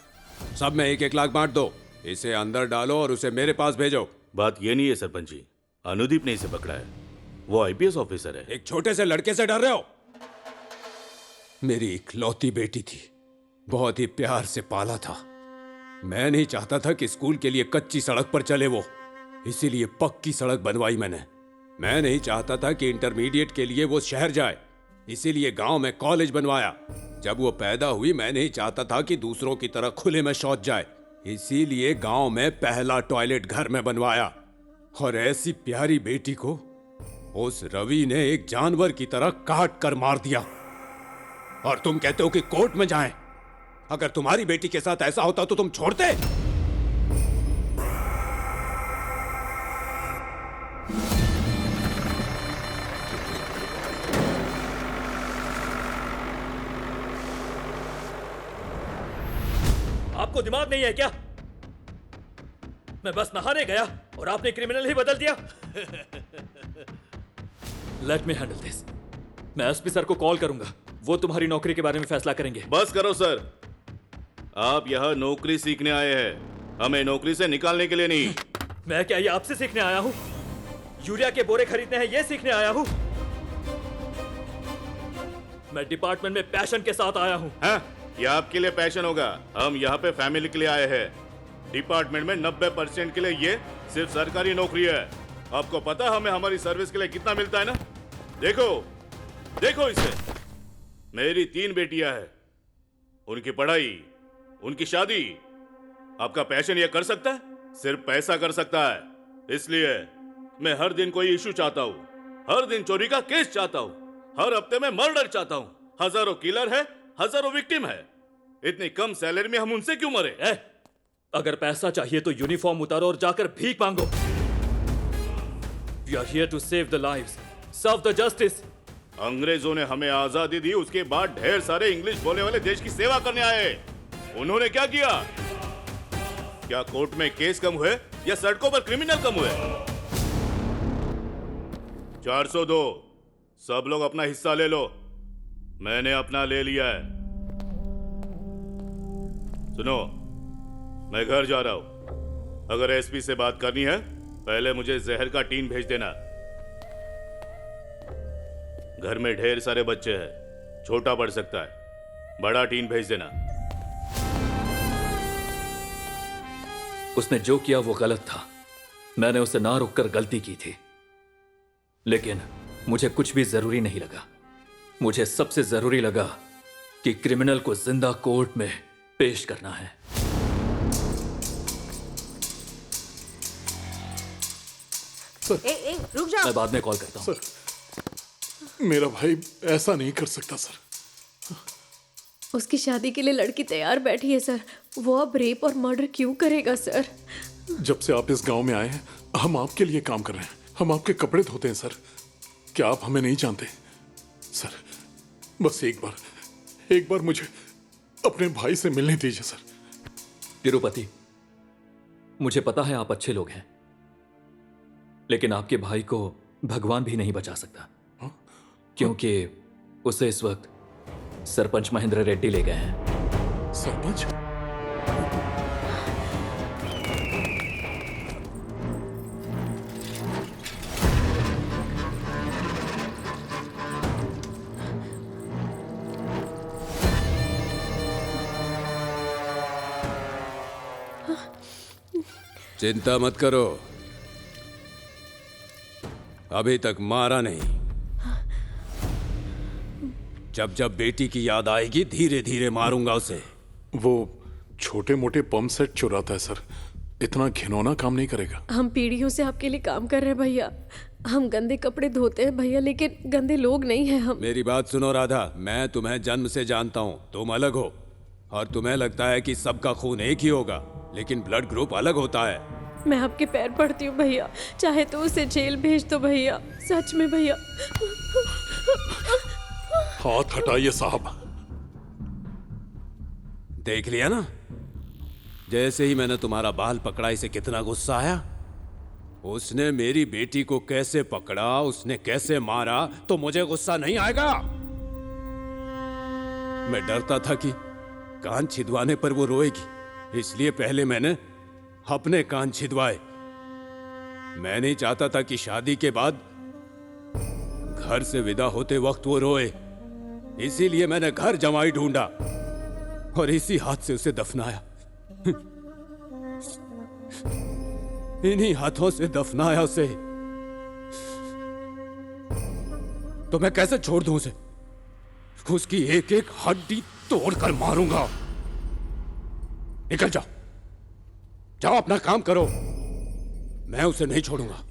सब में 1-1 लाख बांट दो। इसे अंदर डालो और उसे मेरे पास भेजो।
बात ये नहीं है सरपंच जी, अनुदीप ने इसे पकड़ा है। वो आईपीएस ऑफिसर है।
एक छोटे से लड़के से डर रहे हो? मेरी इकलौती बेटी थी, बहुत ही प्यार से पाला था। मैं नहीं चाहता था कि स्कूल के लिए कच्ची सड़क पर चले वो, इसीलिए पक्की सड़क बनवाई मैंने। मैं नहीं चाहता था कि इंटरमीडिएट के लिए वो शहर जाए, इसीलिए गांव में कॉलेज बनवाया। जब वो पैदा हुई मैं नहीं चाहता था कि दूसरों की तरह खुले में शौच जाए, इसीलिए गांव में पहला टॉयलेट घर में बनवाया। और ऐसी प्यारी बेटी को उस रवि ने एक जानवर की तरह काट कर मार दिया। और तुम कहते हो कि कोर्ट में जाएं। अगर तुम्हारी बेटी के साथ ऐसा होता तो तुम छोड़ते?
आपको दिमाग नहीं है क्या? मैं बस नहाने गया और आपने क्रिमिनल ही बदल दिया। Let me handle this. मैं एसपी सर को कॉल करूंगा, वो तुम्हारी नौकरी के बारे में फैसला करेंगे।
बस करो सर, आप यहाँ नौकरी सीखने आए हैं, हमें नौकरी से निकालने के लिए नहीं।
मैं क्या ये आपसे सीखने आया हूँ? यूरिया के बोरे खरीदने हैं ये सीखने आया हूँ? मैं डिपार्टमेंट में पैशन के साथ आया हूँ।
हाँ, ये आपके लिए पैशन होगा, हम यहाँ पे फैमिली के लिए आए हैं। डिपार्टमेंट में 90% के लिए ये सिर्फ सरकारी नौकरी है। आपको पता हमें हमारी सर्विस के लिए कितना मिलता है ना? देखो देखो इसे, मेरी 3 बेटियां हैं, उनकी पढ़ाई, उनकी शादी। आपका पैशन ये कर सकता है? सिर्फ पैसा कर सकता है। इसलिए मैं हर दिन कोई इशू चाहता हूँ, हर दिन चोरी का केस चाहता हूँ, हर हफ्ते में मर्डर चाहता हूँ। हजारों किलर है, हजारों विक्टिम है, इतनी कम सैलरी में हम उनसे क्यों मरे?
अगर पैसा चाहिए तो यूनिफॉर्म उतारो और जाकर भीख मांगो। We are here to save the lives, serve the justice.
अंग्रेजों ने हमें आजादी दी, उसके बाद ढेर सारे इंग्लिश बोलने वाले देश की सेवा करने आए। उन्होंने क्या किया? क्या कोर्ट में केस कम हुए या सड़कों पर क्रिमिनल कम हुए? 402, सब लोग अपना हिस्सा ले लो। मैंने अपना ले लिया है। सुनो, मैं घर जा रहा हूं। अगर एसपी से बात करनी है पहले मुझे जहर का टीन भेज देना। घर में ढेर सारे बच्चे हैं, छोटा पड़ सकता है, बड़ा टीन भेज देना।
उसने जो किया वो गलत था। मैंने उसे ना रोककर गलती की थी, लेकिन मुझे कुछ भी जरूरी नहीं लगा। मुझे सबसे जरूरी लगा कि क्रिमिनल को जिंदा कोर्ट में पेश करना है।
रुक जाओ।
मैं बाद में कॉल करता हूं।
सर, मेरा भाई ऐसा नहीं कर सकता सर।
उसकी शादी के लिए लड़की तैयार बैठी है सर। वो अब रेप और मर्डर क्यों करेगा सर?
जब से आप इस गांव में आए हैं हम आपके लिए काम कर रहे हैं, हम आपके कपड़े धोते हैं सर। क्या आप हमें नहीं जानते? सर बस एक बार मुझे अपने भाई से मिलने दीजिए सर।
तिरुपति, मुझे पता है आप अच्छे लोग हैं, लेकिन आपके भाई को भगवान भी नहीं बचा सकता। क्योंकि उसे इस वक्त सरपंच महेंद्र रेड्डी ले गए हैं।
सरपंच?
चिंता मत करो, अभी तक मारा नहीं। जब जब बेटी की याद आएगी धीरे धीरे मारूंगा उसे।
वो छोटे मोटे पंप सेट चुराता है सर, इतना घिनौना काम नहीं करेगा।
हम पीढ़ियों से आपके लिए काम कर रहे हैं भैया। हम गंदे कपड़े धोते हैं भैया, लेकिन गंदे लोग नहीं हैं हम।
मेरी बात सुनो राधा, मैं तुम्हें जन्म से जानता हूँ, तुम अलग हो और तुम्हें लगता है कि सबका खून एक ही होगा, लेकिन ब्लड ग्रुप अलग होता है।
मैं आपके पैर पड़ती हूँ भैया, चाहे तो उसे जेल भेज दो भैया, सच में भैया।
हाथ हटाइए साहब।
देख लिया ना, जैसे ही मैंने तुम्हारा बाल पकड़ा इसे कितना गुस्सा आया। उसने मेरी बेटी को कैसे पकड़ा, उसने कैसे मारा, तो मुझे गुस्सा नहीं आएगा? मैं डरता था कि कान छिदवाने पर वो रोएगी, इसलिए पहले मैंने अपने कान छिदवाए। मैं नहीं चाहता था कि शादी के बाद घर से विदा होते वक्त वो रोए, इसीलिए मैंने घर जमाई ढूंढा और इसी हाथ से उसे दफनाया। इन्हीं हाथों से दफनाया उसे। तो मैं कैसे छोड़ दूं उसे? उसकी एक एक हड्डी तोड़कर मारूंगा। निकल जाओ, जाओ अपना काम करो, मैं उसे नहीं छोड़ूंगा।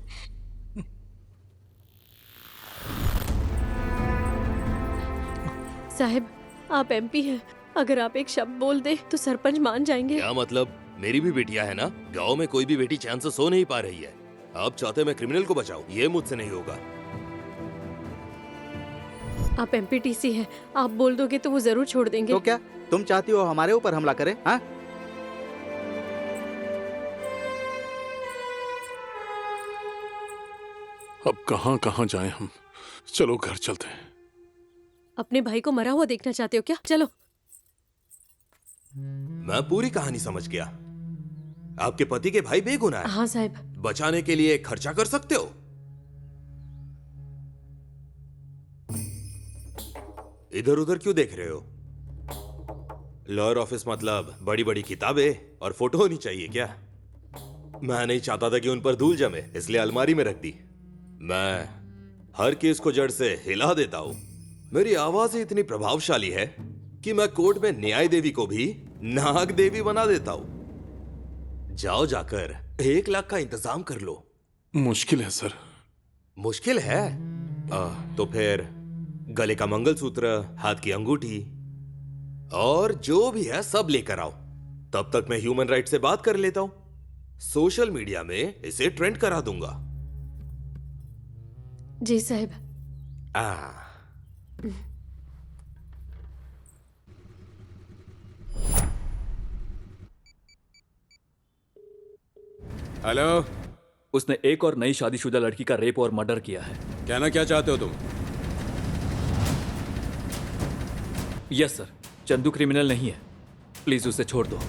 साहब, आप एमपी हैं, अगर आप एक शब्द बोल दे तो सरपंच मान जाएंगे।
क्या मतलब? मेरी भी बेटियां है ना, गांव में कोई भी बेटी चैन से सो नहीं पा रही है। आप चाहते मैं क्रिमिनल को बचाऊं, ये मुझसे नहीं होगा।
आप एमपीटीसी हैं, आप बोल दोगे तो वो जरूर छोड़ देंगे।
तो क्या तुम चाहती हो हमारे ऊपर हमला करे? हाँ,
अब कहां कहां जाएं हम? चलो घर चलते हैं।
अपने भाई को मरा हुआ देखना चाहते हो क्या? चलो।
मैं पूरी कहानी समझ गया। आपके पति के भाई बेगुनाह है।
हाँ साहब।
बचाने के लिए खर्चा कर सकते हो। इधर उधर क्यों देख रहे हो? लॉयर ऑफिस मतलब बड़ी बड़ी किताबें और फोटो होनी चाहिए क्या? मैं नहीं चाहता था कि उन पर धूल जमे, इसलिए अलमारी में रख दी। मैं हर केस को जड़ से हिला देता हूं। मेरी आवाज ही इतनी प्रभावशाली है कि मैं कोर्ट में न्याय देवी को भी नाग देवी बना देता हूं। जाओ जाकर 1 लाख का इंतजाम कर लो।
मुश्किल है सर।
मुश्किल है? तो फिर गले का मंगलसूत्र, हाथ की अंगूठी और जो भी है सब लेकर आओ। तब तक मैं ह्यूमन राइट से बात कर लेता हूं। सोशल मीडिया में इसे ट्रेंड करा दूंगा।
जी साहब।
हेलो।
उसने एक और नई शादीशुदा लड़की का रेप और मर्डर किया है।
कहना क्या चाहते हो तुम?
यस सर, चंदू क्रिमिनल नहीं है, प्लीज उसे छोड़ दो।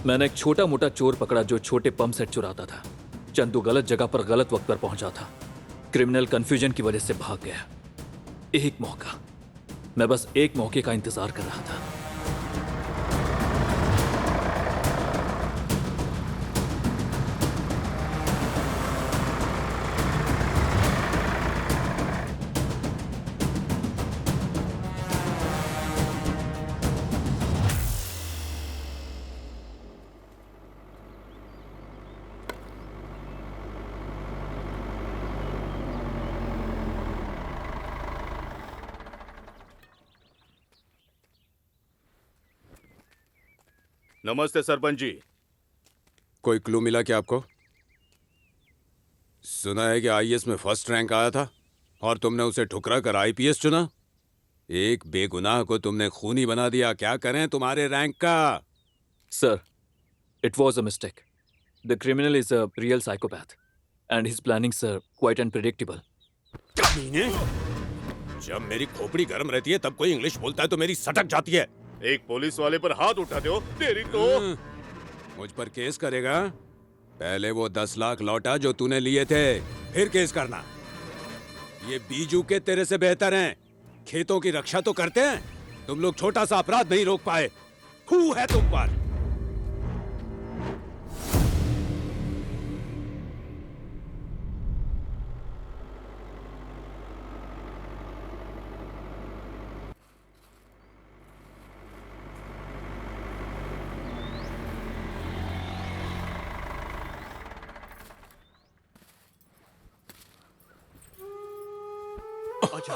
मैंने एक छोटा मोटा चोर पकड़ा जो छोटे पंप सेट चुराता था। चंदू गलत जगह पर गलत वक्त पर पहुंचा था। क्रिमिनल कंफ्यूजन की वजह से भाग गया। एक मौका, मैं बस एक मौके का इंतजार कर रहा था।
नमस्ते सरपंच जी।
कोई क्लू मिला क्या आपको? सुना है कि आईएएस में फर्स्ट रैंक आया था और तुमने उसे ठुकरा कर आईपीएस चुना। एक बेगुनाह को तुमने खूनी बना दिया। क्या करें तुम्हारे रैंक का?
Sir, it was a mistake. The criminal is a real psychopath and his plannings are quite unpredictable.
कमीने! जब मेरी खोपड़ी गर्म रहती है तब कोई इंग्लिश बोलता है तो मेरी सटक जाती है।
एक पुलिस वाले पर हाथ उठाते हो, तेरी तो।
मुझ पर केस करेगा? पहले वो 10 लाख लौटा जो तूने लिए थे, फिर केस करना। ये बीजू के तेरे से बेहतर हैं। खेतों की रक्षा तो करते हैं। तुम लोग छोटा सा अपराध नहीं रोक पाए। हू है तुम पर।
अच्छा,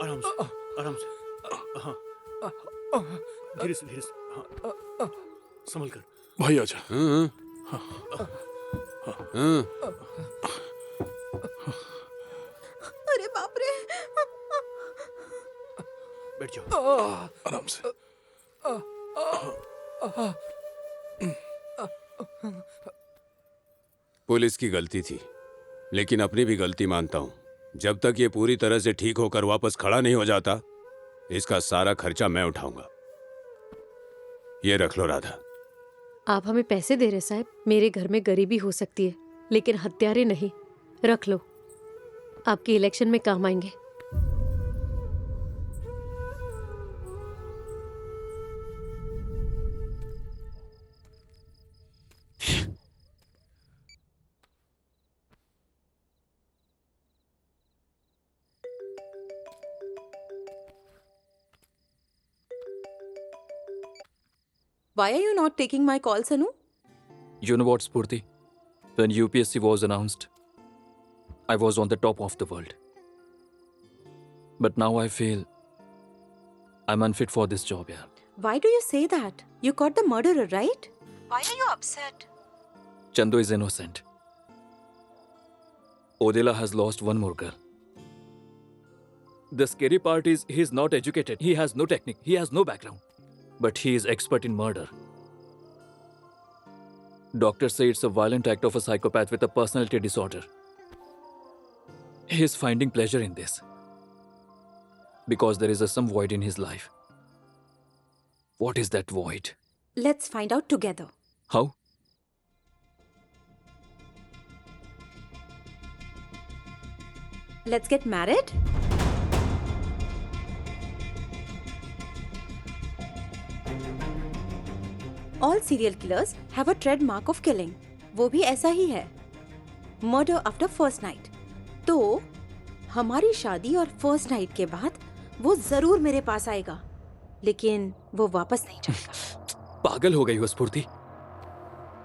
आराम से, आराम से। हाँ, धीरे से, धीरे से। हाँ, संभल कर।
भाई आजा।
अरे बाप रे।
बैठ जाओ।
आराम से।
पुलिस की गलती थी, लेकिन अपनी भी गलती मानता हूं। जब तक ये पूरी तरह से ठीक होकर वापस खड़ा नहीं हो जाता, इसका सारा खर्चा मैं उठाऊंगा। ये रख लो राधा।
आप हमें पैसे दे रहे साहब। मेरे घर में गरीबी हो सकती है, लेकिन हत्यारे नहीं। रख लो, आपके इलेक्शन में काम आएंगे।
Why are you not taking my calls, Anu?
You know what, Spurti? When UPSC was announced, I was on the top of the world. But now I feel I'm unfit for this job, yeah.
Why do you say that? You caught the murderer, right? Why are you upset?
Chandu is innocent. Odila has lost one more girl. The scary part is he is not educated. He has no technique. He has no background. But he is expert in murder. Doctors say it's a violent act of a psychopath with a personality disorder. He is finding pleasure in this. Because there is some void in his life. What is that void?
Let's find out together.
How?
Let's get married? All serial killers have a trademark of killing. वो भी ऐसा ही है, murder after first night. तो हमारी शादी और first night के बाद वो जरूर मेरे पास आएगा, लेकिन वो वापस नहीं जाएगा।
पागल हो गई हो स्फूर्ति।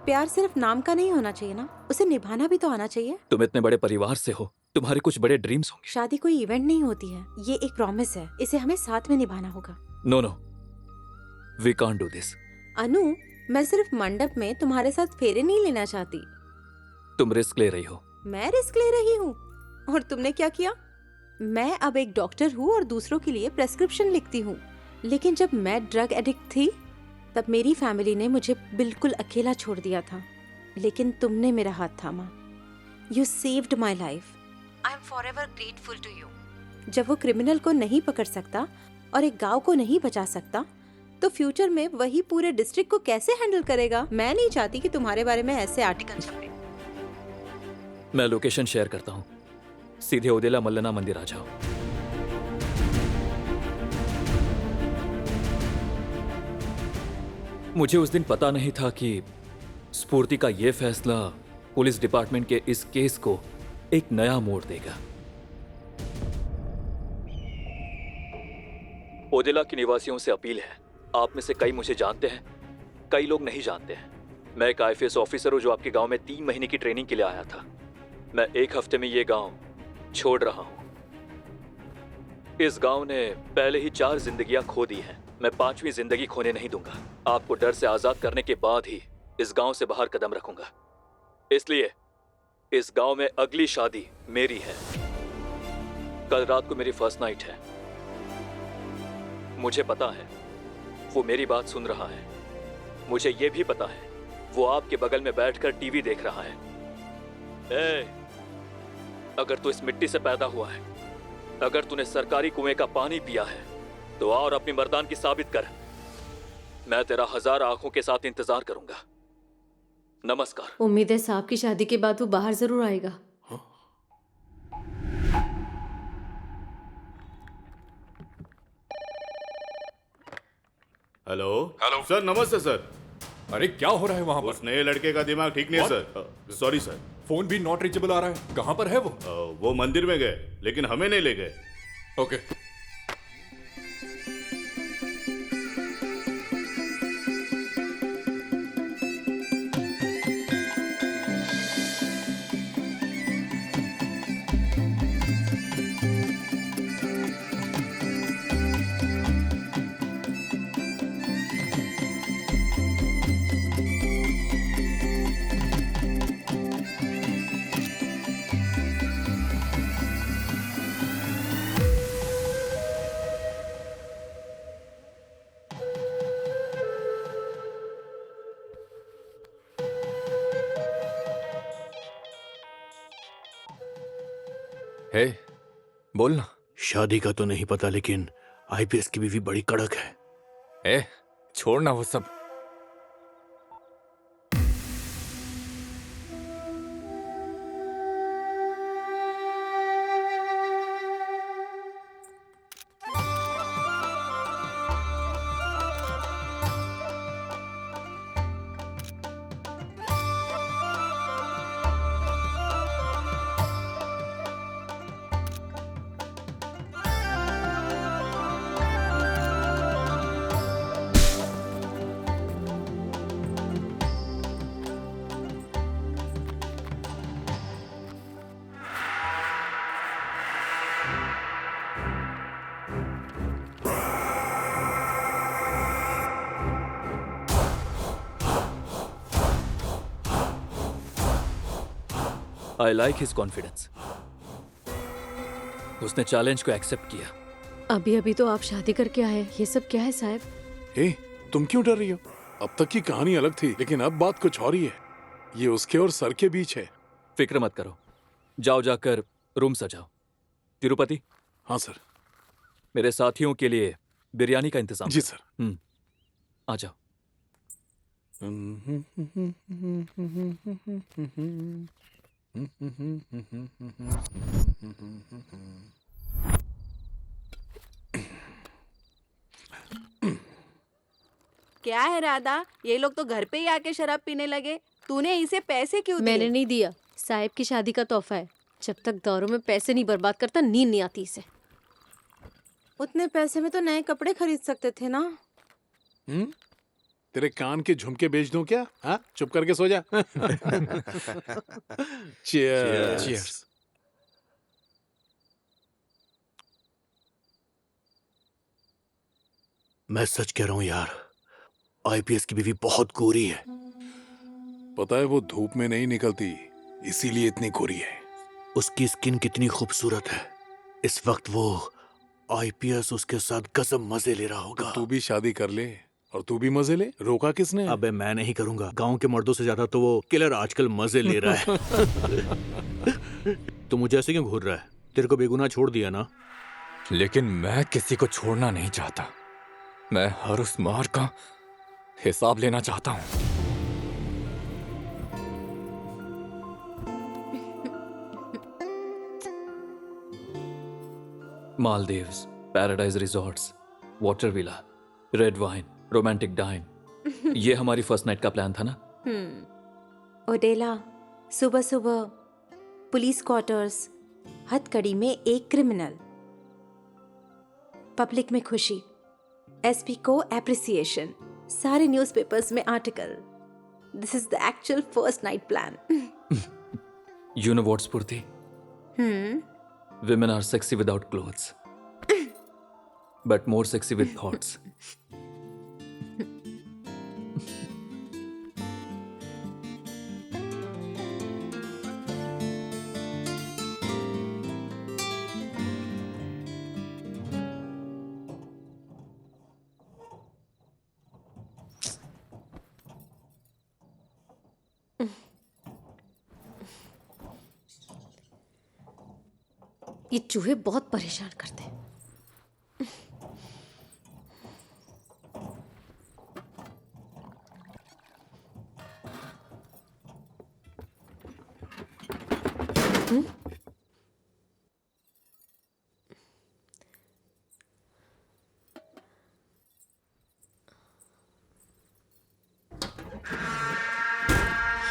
प्यार सिर्फ नाम का नहीं होना चाहिए ना, उसे निभाना भी तो आना चाहिए।
तुम इतने बड़े परिवार से हो, तुम्हारे कुछ बड़े ड्रीम्स होंगे।
शादी कोई इवेंट नहीं होती है, ये एक प्रॉमिस है, इसे हमें साथ में निभाना होगा।
No no, we can't do this.
Anu, मैं सिर्फ मंडप में तुम्हारे साथ फेरे नहीं लेना चाहती।
तुम रिस्क ले रही हो।
मैं रिस्क ले रही हूँ, और तुमने क्या किया? मैं अब एक डॉक्टर हूँ और दूसरों के लिए प्रेस्क्रिप्शन लिखती हूँ, लेकिन जब मैं ड्रग एडिक्ट थी तब मेरी फैमिली ने मुझे बिल्कुल अकेला छोड़ दिया था, लेकिन तुमने मेरा हाथ थामा। You saved my life. I am forever grateful to you. जब वो क्रिमिनल को नहीं पकड़ सकता और एक गांव को नहीं बचा सकता, तो फ्यूचर में वही पूरे डिस्ट्रिक्ट को कैसे हैंडल करेगा? मैं नहीं चाहती कि तुम्हारे बारे में ऐसे आर्टिकल छपे।
मैं लोकेशन शेयर करता हूँ, सीधे ओदेला मल्लना मंदिर आ जाओ। मुझे उस दिन पता नहीं था कि स्फूर्ति का यह फैसला पुलिस डिपार्टमेंट के इस केस को एक नया मोड़ देगा। ओदेला के निवासियों से अपील है, आप में से कई मुझे जानते हैं, कई लोग नहीं जानते हैं। मैं एक IFS ऑफिसर हूं जो आपके गांव में 3 महीने की ट्रेनिंग के लिए आया था। मैं 1 हफ्ते में ये गांव छोड़ रहा हूं। इस गांव ने पहले ही 4 जिंदगियां खो दी हैं। मैं 5वीं जिंदगी खोने नहीं दूंगा। आपको डर से आजाद करने के बाद ही इस गांव से बाहर कदम रखूंगा। इसलिए इस गांव में अगली शादी मेरी है। कल रात को मेरी फर्स्ट नाइट है। मुझे पता है वो मेरी बात सुन रहा है। मुझे ये भी पता है वो आपके बगल में बैठकर टीवी देख रहा है। अगर तू इस मिट्टी से पैदा हुआ है, अगर तूने सरकारी कुएं का पानी पिया है, तो आ और अपनी मर्दानगी साबित कर। मैं तेरा 1000 आंखों के साथ इंतजार करूंगा। नमस्कार।
उम्मीद है साहब की शादी के बाद वो बाहर जरूर आएगा।
हेलो हेलो सर, नमस्ते सर।
अरे क्या हो रहा है वहां पर?
उस नए लड़के का दिमाग ठीक नहीं है सर। Sorry sir.
फोन भी नॉट रीचेबल आ रहा है। कहां पर है वो?
वो मंदिर में गए, लेकिन हमें नहीं ले गए।
ओके। हे, बोल ना।
शादी का तो नहीं पता, लेकिन आईपीएस की बीवी बड़ी कड़क है।
ए, छोड़ना वो सब।
I like his confidence. उसने चैलेंज को एक्सेप्ट किया।
अभी अभी तो आप शादी करके आए, ये सब क्या है साहब?
ए, तुम क्यों डर रही हो? अब तक की कहानी अलग थी, लेकिन अब बात कुछ और ही है। ये उसके और सर के बीच है।
फिक्र मत करो, जाओ जाकर रूम सजाओ। तिरुपति।
हाँ सर।
मेरे साथियों के लिए बिरयानी का इंतजाम
जी
करो।
सर।
आ जाओ।
क्या है राधा, ये लोग तो घर पे ही आके शराब पीने लगे। तूने इसे पैसे क्यों दिए?
मैंने नहीं दिया, साहब की शादी का तोहफा है। जब तक दारू में पैसे नहीं बर्बाद करता, नींद नहीं आती इसे।
उतने पैसे में तो नए कपड़े खरीद सकते थे ना।
तेरे कान के झुमके बेच दूं क्या? हाँ, चुप करके सो जा। Cheers.
Cheers.
मैं सच कह रहा हूँ यार, आईपीएस की बीवी बहुत गोरी है।
पता है वो धूप में नहीं निकलती, इसीलिए इतनी गोरी है।
उसकी स्किन कितनी खूबसूरत है। इस वक्त वो आईपीएस उसके साथ गजब मजे ले रहा होगा।
तू भी शादी कर ले और तू भी मजे ले। रोका किसने?
अबे मैं नहीं करूंगा। गांव के मर्दों से ज्यादा तो वो किलर आजकल मजे ले रहा है। तो मुझे ऐसे क्यों घूर रहा है? तेरे को बेगुनाह छोड़ दिया ना।
लेकिन मैं किसी को छोड़ना नहीं चाहता। मैं हर उस मार का हिसाब लेना चाहता हूं।
Maldives, paradise resorts, water villa, red wine, romantic dine. ये हमारी फर्स्ट नाइट का प्लान था ना?
ओडेला, सुबह सुबह पुलिस क्वार्टर्स, हथकड़ी में एक क्रिमिनल, पब्लिक में खुशी, एसपी को एप्रिसिएशन, सारे न्यूज़पेपर्स में article. This is the actual first night plan.
You know what, Spurti? Women are sexy without clothes, but more sexy with thoughts.
ये चूहे बहुत परेशान करते हैं।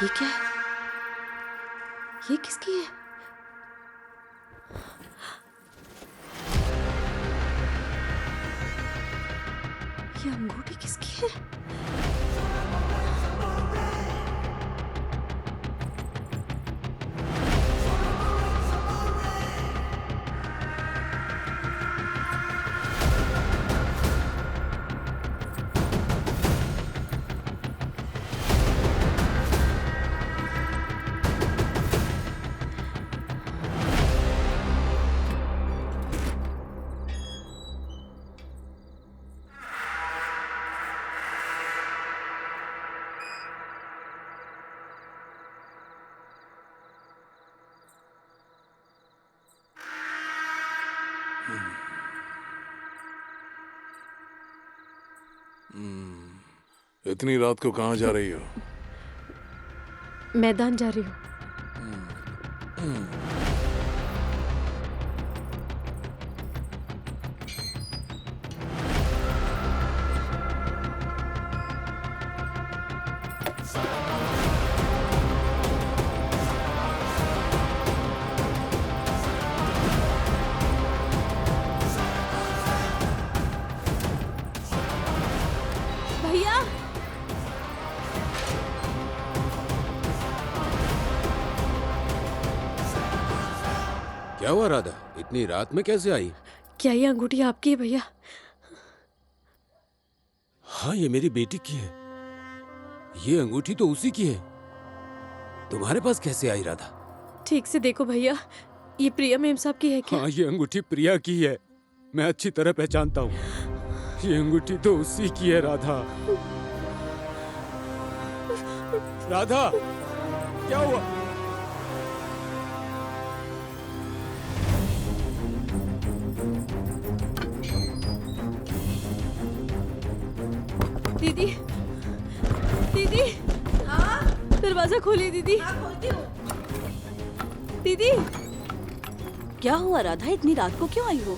ये क्या है? ये किसकी है? ये अंगूठी किसकी है?
इतनी रात को कहाँ जा रही हो?
मैदान जा रही हूँ।
भैया
क्या हुआ राधा, इतनी रात में कैसे आई?
क्या ये अंगूठी आपकी है भैया?
हाँ, ये मेरी बेटी की है। ये अंगूठी तो उसी की है। तुम्हारे पास कैसे आई राधा?
ठीक से देखो भैया, ये प्रिया मेम साहब की है क्या?
हाँ, ये अंगूठी प्रिया की है। मैं अच्छी तरह पहचानता हूँ। ये अंगूठी तो उसी की है राधा। राधा, क्या हुआ?
दीदी, दीदी,
हाँ
दरवाजा खोलिए दीदी।
खोलती हूँ।
दीदी,
क्या हुआ राधा, इतनी रात को क्यों आई हो?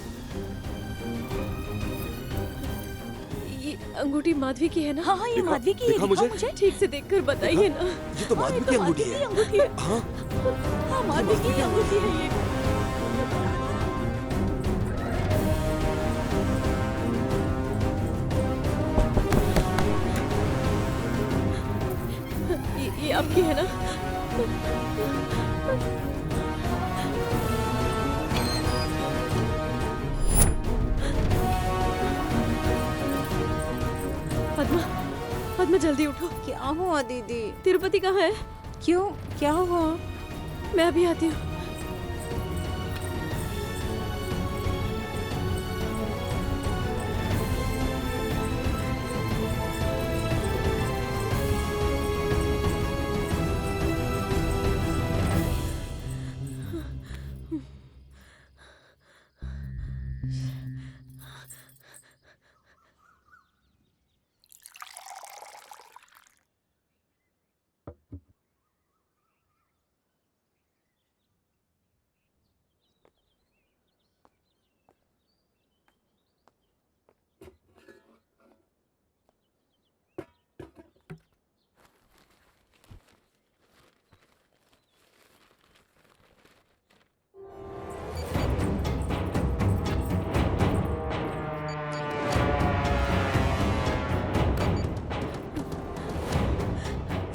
ये अंगूठी माधवी की है ना?
हाँ हाँ, ये माधवी की है।
दिखा
दिखाओ
मुझे।
ठीक से देखकर बताइए ना।
ये तो माधवी की अंगूठी है।
अंगूठी है।
हाँ,
हाँ, माधवी की अंगूठी है ये।
ये आपकी है ना? पद्मा, पद्मा जल्दी उठो।
क्या हुआ दीदी?
तिरुपति कहाँ है?
क्यों, क्या हुआ?
मैं अभी आती हूँ।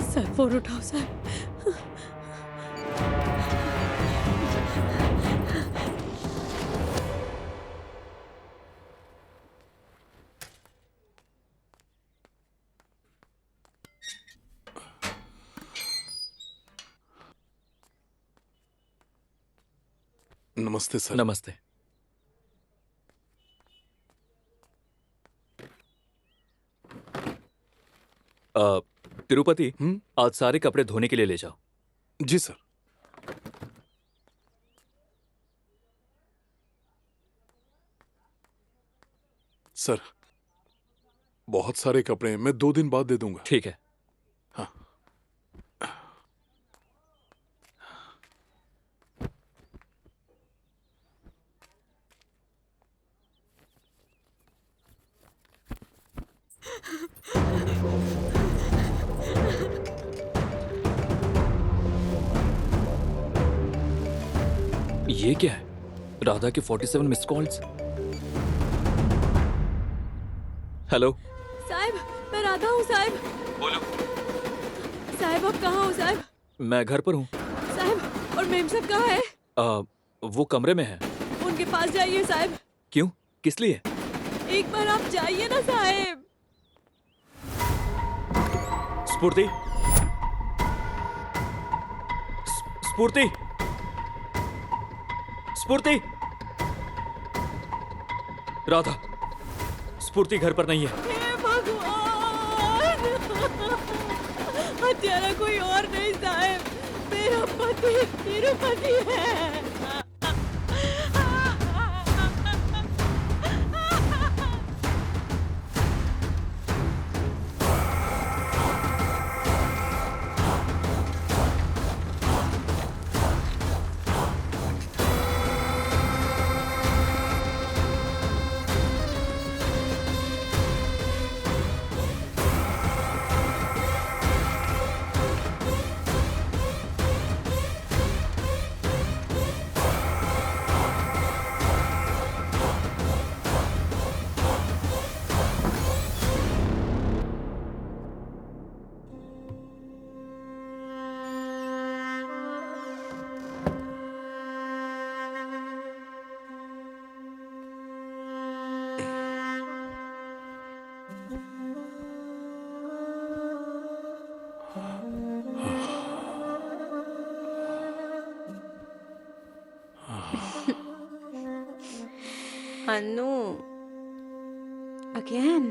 सर, फोन उठाओ सर।
नमस्ते सर।
नमस्ते। तिरुपति, आज सारे कपड़े धोने के लिए ले जाओ।
जी सर। सर, बहुत सारे कपड़े हैं, मैं 2 दिन बाद दे दूंगा।
ठीक है।
हाँ।
ये क्या है? राधा के 47 मिस कॉल्स। हेलो
साहब, मैं राधा हूँ साहब।
बोलो।
साहब आप कहाँ हो साहब?
मैं घर पर हूँ।
साहब और मेम साहब कहाँ है?
वो कमरे में है।
उनके पास जाइए साहब।
क्यों? किस लिए?
एक बार आप जाइए ना साहब।
स्फूर्ति, स्फूर्ति, स्फूर्ति। राधा, स्फूर्ति घर पर नहीं है।
हे भगवान! हत्यारा कोई और नहीं साहब, मेरा पति तिरुपति है।
अनु, again.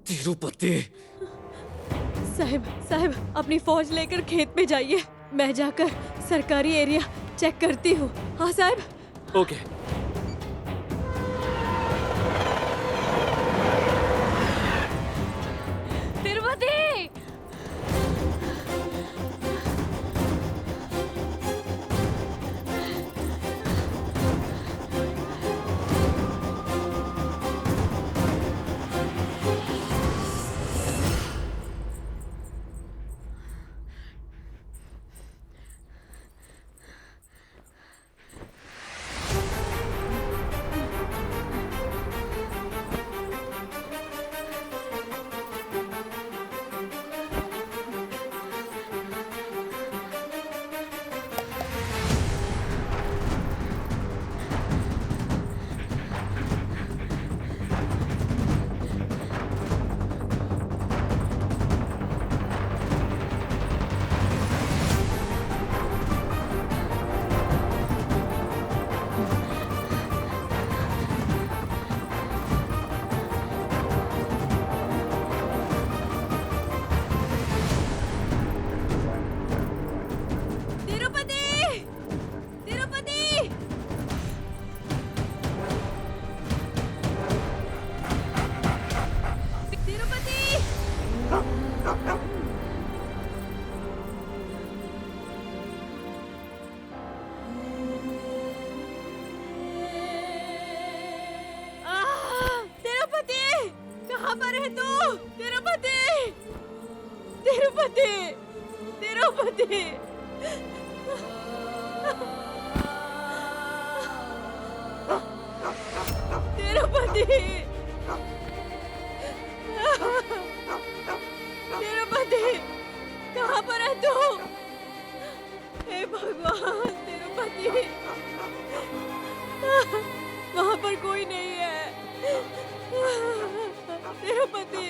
तिरुपति।
साहब साहब अपनी फौज लेकर खेत में जाइए, मैं जाकर सरकारी एरिया चेक करती हूँ। हाँ साहब।
ओके।
तिरुपति! तिरुपति। तिरुपति, तिरुपति, कहाँ पर है तू? हे भगवान, तिरुपति, वहाँ पर कोई नहीं है। तिरुपति,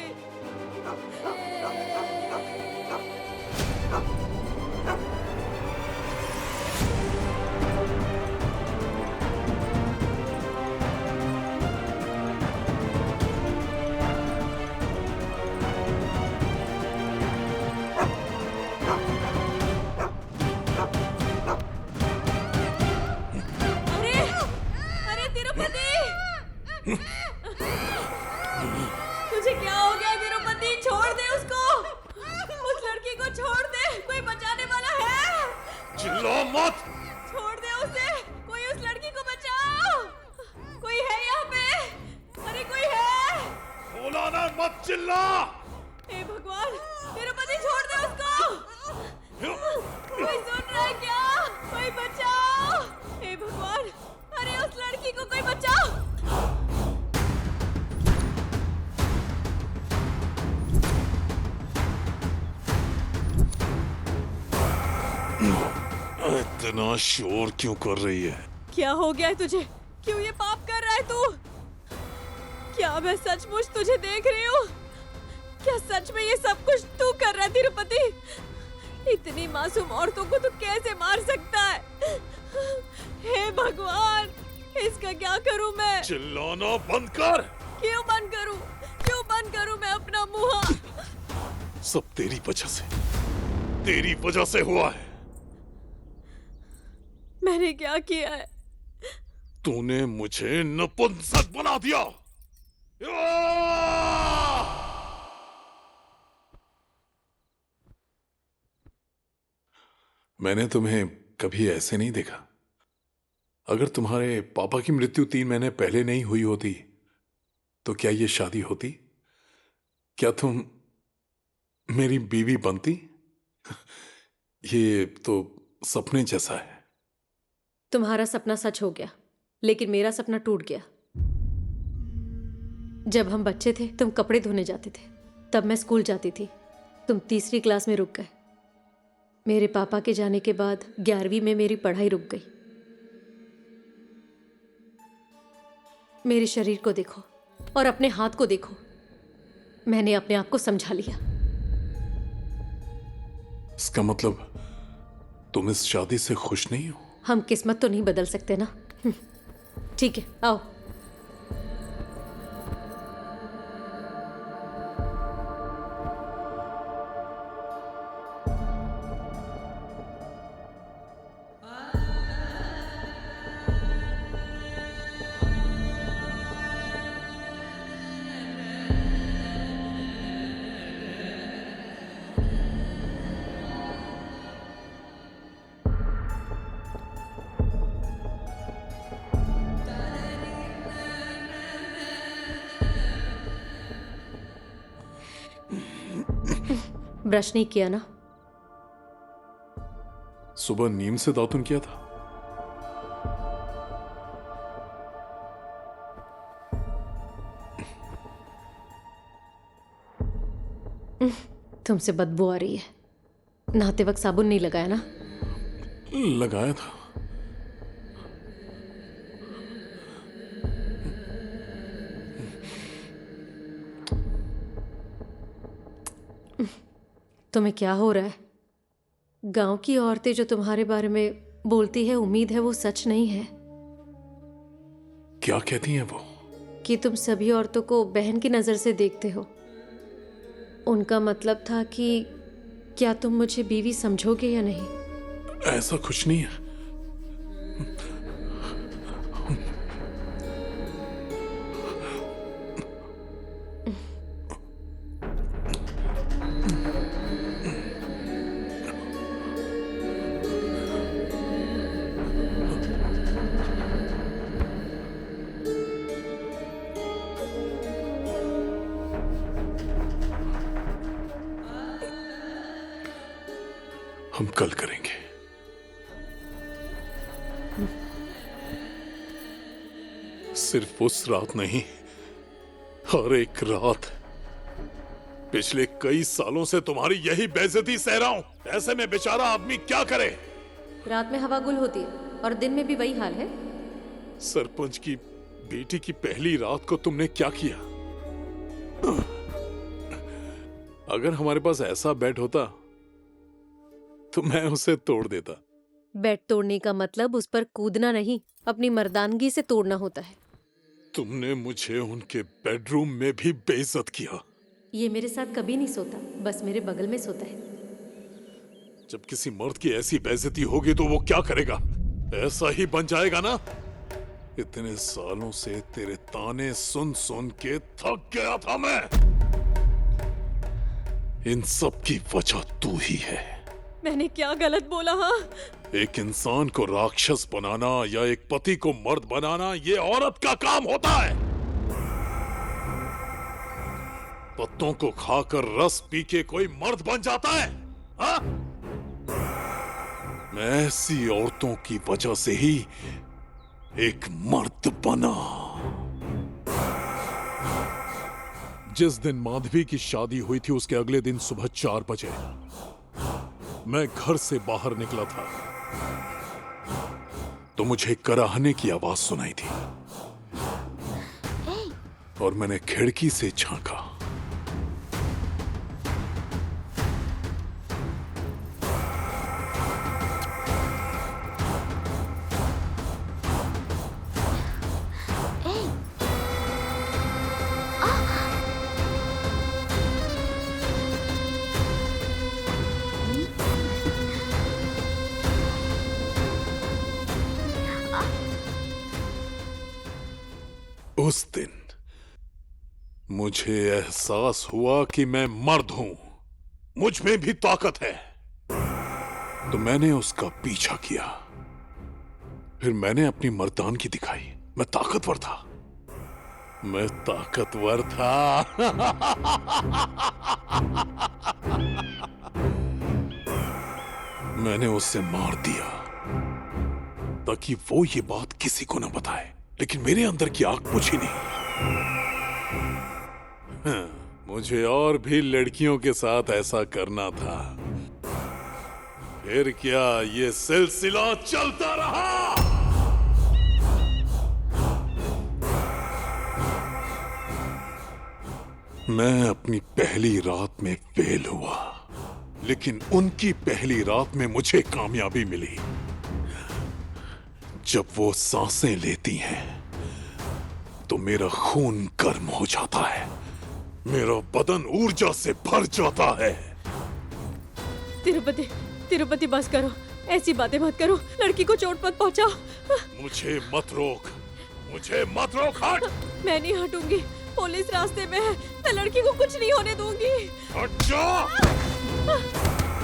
तुझे क्या हो गया तिरुपति? छोड़ दे उसको, उस लड़की को छोड़ दे, कोई बचाने वाला है?
चिल्ला मत।
छोड़ दे उसे, कोई उस लड़की को बचाओ, कोई है यहाँ पे? अरे कोई है?
बोला ना मत चिल्ला।
हे भगवान, तिरुपति छोड़ दे उसको। कोई सुन रहा है क्या? कोई बचाओ, हे भगवान, अरे उस लड़की को कोई बचाओ।
इतना शोर क्यों कर रही है?
क्या हो गया है तुझे? क्यों ये पाप कर रहा है तू? क्या मैं सचमुच तुझे देख रही हूँ? क्या सच में ये सब कुछ तू कर रहा है तिरुपति? इतनी मासूम औरतों को तू कैसे मार सकता है? हे भगवान, इसका क्या करूँ मैं?
चिल्लाना बंद कर।
क्यों बंद करूँ? क्यों बंद करूँ मैं अपना मुंह?
सब तेरी वजह से हुआ है।
मैंने क्या किया है?
तूने मुझे नपुंसक बना दिया। मैंने तुम्हें कभी ऐसे नहीं देखा। अगर तुम्हारे पापा की मृत्यु 3 महीने पहले नहीं हुई होती तो क्या ये शादी होती? क्या तुम मेरी बीवी बनती? ये तो सपने जैसा है।
तुम्हारा सपना सच हो गया, लेकिन मेरा सपना टूट गया। जब हम बच्चे थे तुम कपड़े धोने जाते थे, तब मैं स्कूल जाती थी। तुम तीसरी क्लास में रुक गए। मेरे पापा के जाने के बाद 11वीं में मेरी पढ़ाई रुक गई। मेरे शरीर को देखो और अपने हाथ को देखो। मैंने अपने आप को समझा लिया।
इसका मतलब तुम इस शादी से खुश नहीं हो?
हम किस्मत तो नहीं बदल सकते ना। ठीक है, आओ। ब्रश नहीं किया ना?
सुबह नीम से दातुन किया था।
तुमसे बदबू आ रही है। नहाते वक्त साबुन नहीं लगाया ना?
लगाया था।
तुम्हें क्या हो रहा है? गांव की औरतें जो तुम्हारे बारे में बोलती है, उम्मीद है वो सच नहीं है।
क्या कहती हैं वो?
कि तुम सभी औरतों को बहन की नजर से देखते हो। उनका मतलब था कि क्या तुम मुझे बीवी समझोगे या नहीं?
ऐसा कुछ नहीं है। हम कल करेंगे। सिर्फ उस रात नहीं, हर एक रात। पिछले कई सालों से तुम्हारी यही बेइज्जती सह रहा हूं। ऐसे में बेचारा आदमी क्या करे?
रात में हवा गुल होती है और दिन में भी वही हाल है।
सरपंच की बेटी की पहली रात को तुमने क्या किया? अगर हमारे पास ऐसा बेड होता तो मैं उसे तोड़ देता।
बेड तोड़ने का मतलब उस पर कूदना नहीं, अपनी मर्दानगी से तोड़ना होता है।
तुमने मुझे उनके बेडरूम में भी बेइज्जत किया।
ये मेरे साथ कभी नहीं सोता, बस मेरे बगल में सोता है।
जब किसी मर्द की ऐसी बेइज्जती होगी तो वो क्या करेगा? ऐसा ही बन जाएगा ना? इतने सालों से तेरे ताने सुन सुन के थक गया था मैं। इन सब की वजह तू ही है।
मैंने क्या गलत बोला? हाँ,
एक इंसान को राक्षस बनाना या एक पति को मर्द बनाना ये औरत का काम होता है। पत्तों को खाकर रस पी के कोई मर्द बन जाता है? हाँ? मैं ऐसी औरतों की वजह से ही एक मर्द बना। जिस दिन माधवी की शादी हुई थी उसके अगले दिन सुबह 4 बजे मैं घर से बाहर निकला था तो मुझे कराहने की आवाज सुनाई थी और मैंने खिड़की से झांका। उस दिन मुझे एहसास हुआ कि मैं मर्द हूं, मुझ में भी ताकत है। तो मैंने उसका पीछा किया। फिर मैंने अपनी मर्दानगी दिखाई। मैं ताकतवर था। मैं ताकतवर था। मैंने उसे मार दिया ताकि वो ये बात किसी को न बताए। लेकिन मेरे अंदर की आग बुझी नहीं। हाँ, मुझे और भी लड़कियों के साथ ऐसा करना था। फिर क्या ये सिलसिला चलता रहा। मैं अपनी पहली रात में फेल हुआ, लेकिन उनकी पहली रात में मुझे कामयाबी मिली। जब वो सांसें लेती हैं तो मेरा खून गर्म हो जाता है, मेरा बदन ऊर्जा से भर जाता है।
तिरुपति, तिरुपति बस करो, ऐसी बातें मत करो, लड़की को चोट मत पहुंचाओ।
मुझे मत रोक, मुझे मत रोक। हट।
मैं नहीं हटूंगी, पुलिस रास्ते में है, मैं लड़की को कुछ नहीं होने दूंगी।
हट जा।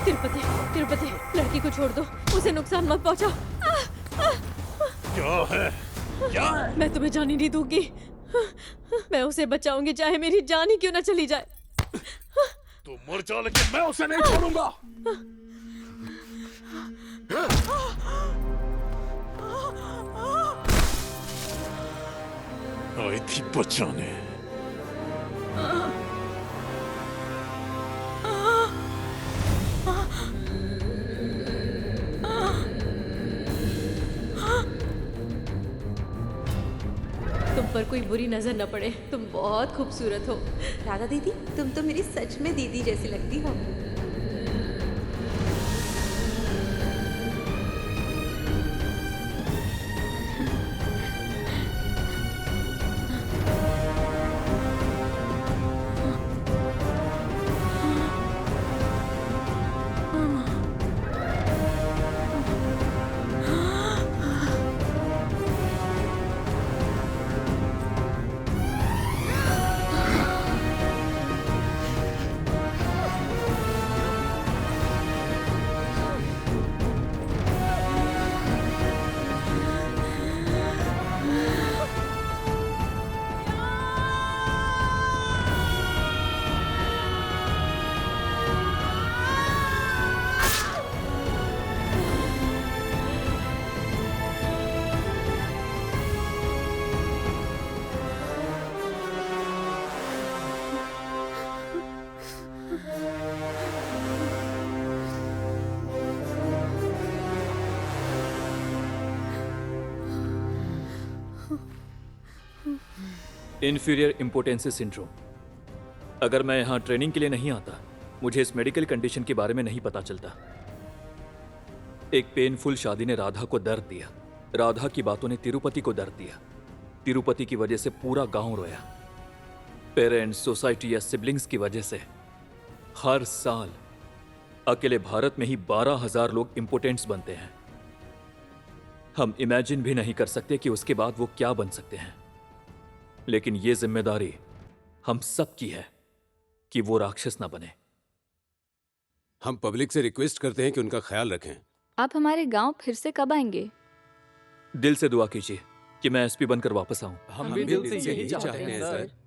तिरुपति, तिरुपति, लड़की को छोड़ दो, उसे नुकसान मत पहुंचाओ।
क्या है? क्या?
मैं तुम्हें जाने नहीं दूंगी। मैं उसे बचाऊंगी चाहे मेरी जान ही क्यों ना चली जाए।
तू मर जा लेकिन मैं उसे नहीं छोड़ूंगा। आई थी बचाने।
तुम पर कोई बुरी नजर न पड़े, तुम बहुत खूबसूरत हो।
राधा दीदी, तुम तो मेरी सच में दीदी जैसी लगती हो।
Inferior importances syndrome. अगर मैं यहाँ ट्रेनिंग के लिए नहीं आता, मुझे इस मेडिकल कंडीशन के बारे में नहीं पता चलता। एक पेनफुल शादी ने राधा को दर्द दिया, राधा की बातों ने तिरुपति को दर्द दिया, तिरुपति की वजह से पूरा गांव रोया। पेरेंट्स, सोसाइटी या सिबलिंग्स की वजह से हर साल अकेले भारत में ही 12,000 लोग इम्पोर्टेंट्स बनते हैं। हम इमेजिन भी नहीं कर सकते कि उसके बाद वो क्या बन सकते हैं। लेकिन ये जिम्मेदारी हम सब की है कि वो राक्षस ना बने।
हम पब्लिक से रिक्वेस्ट करते हैं कि उनका ख्याल रखें।
आप हमारे गांव फिर से कब आएंगे?
दिल से दुआ कीजिए कि मैं एसपी बनकर वापस आऊं।
हम भी दिल से यही चाहते हैं सर।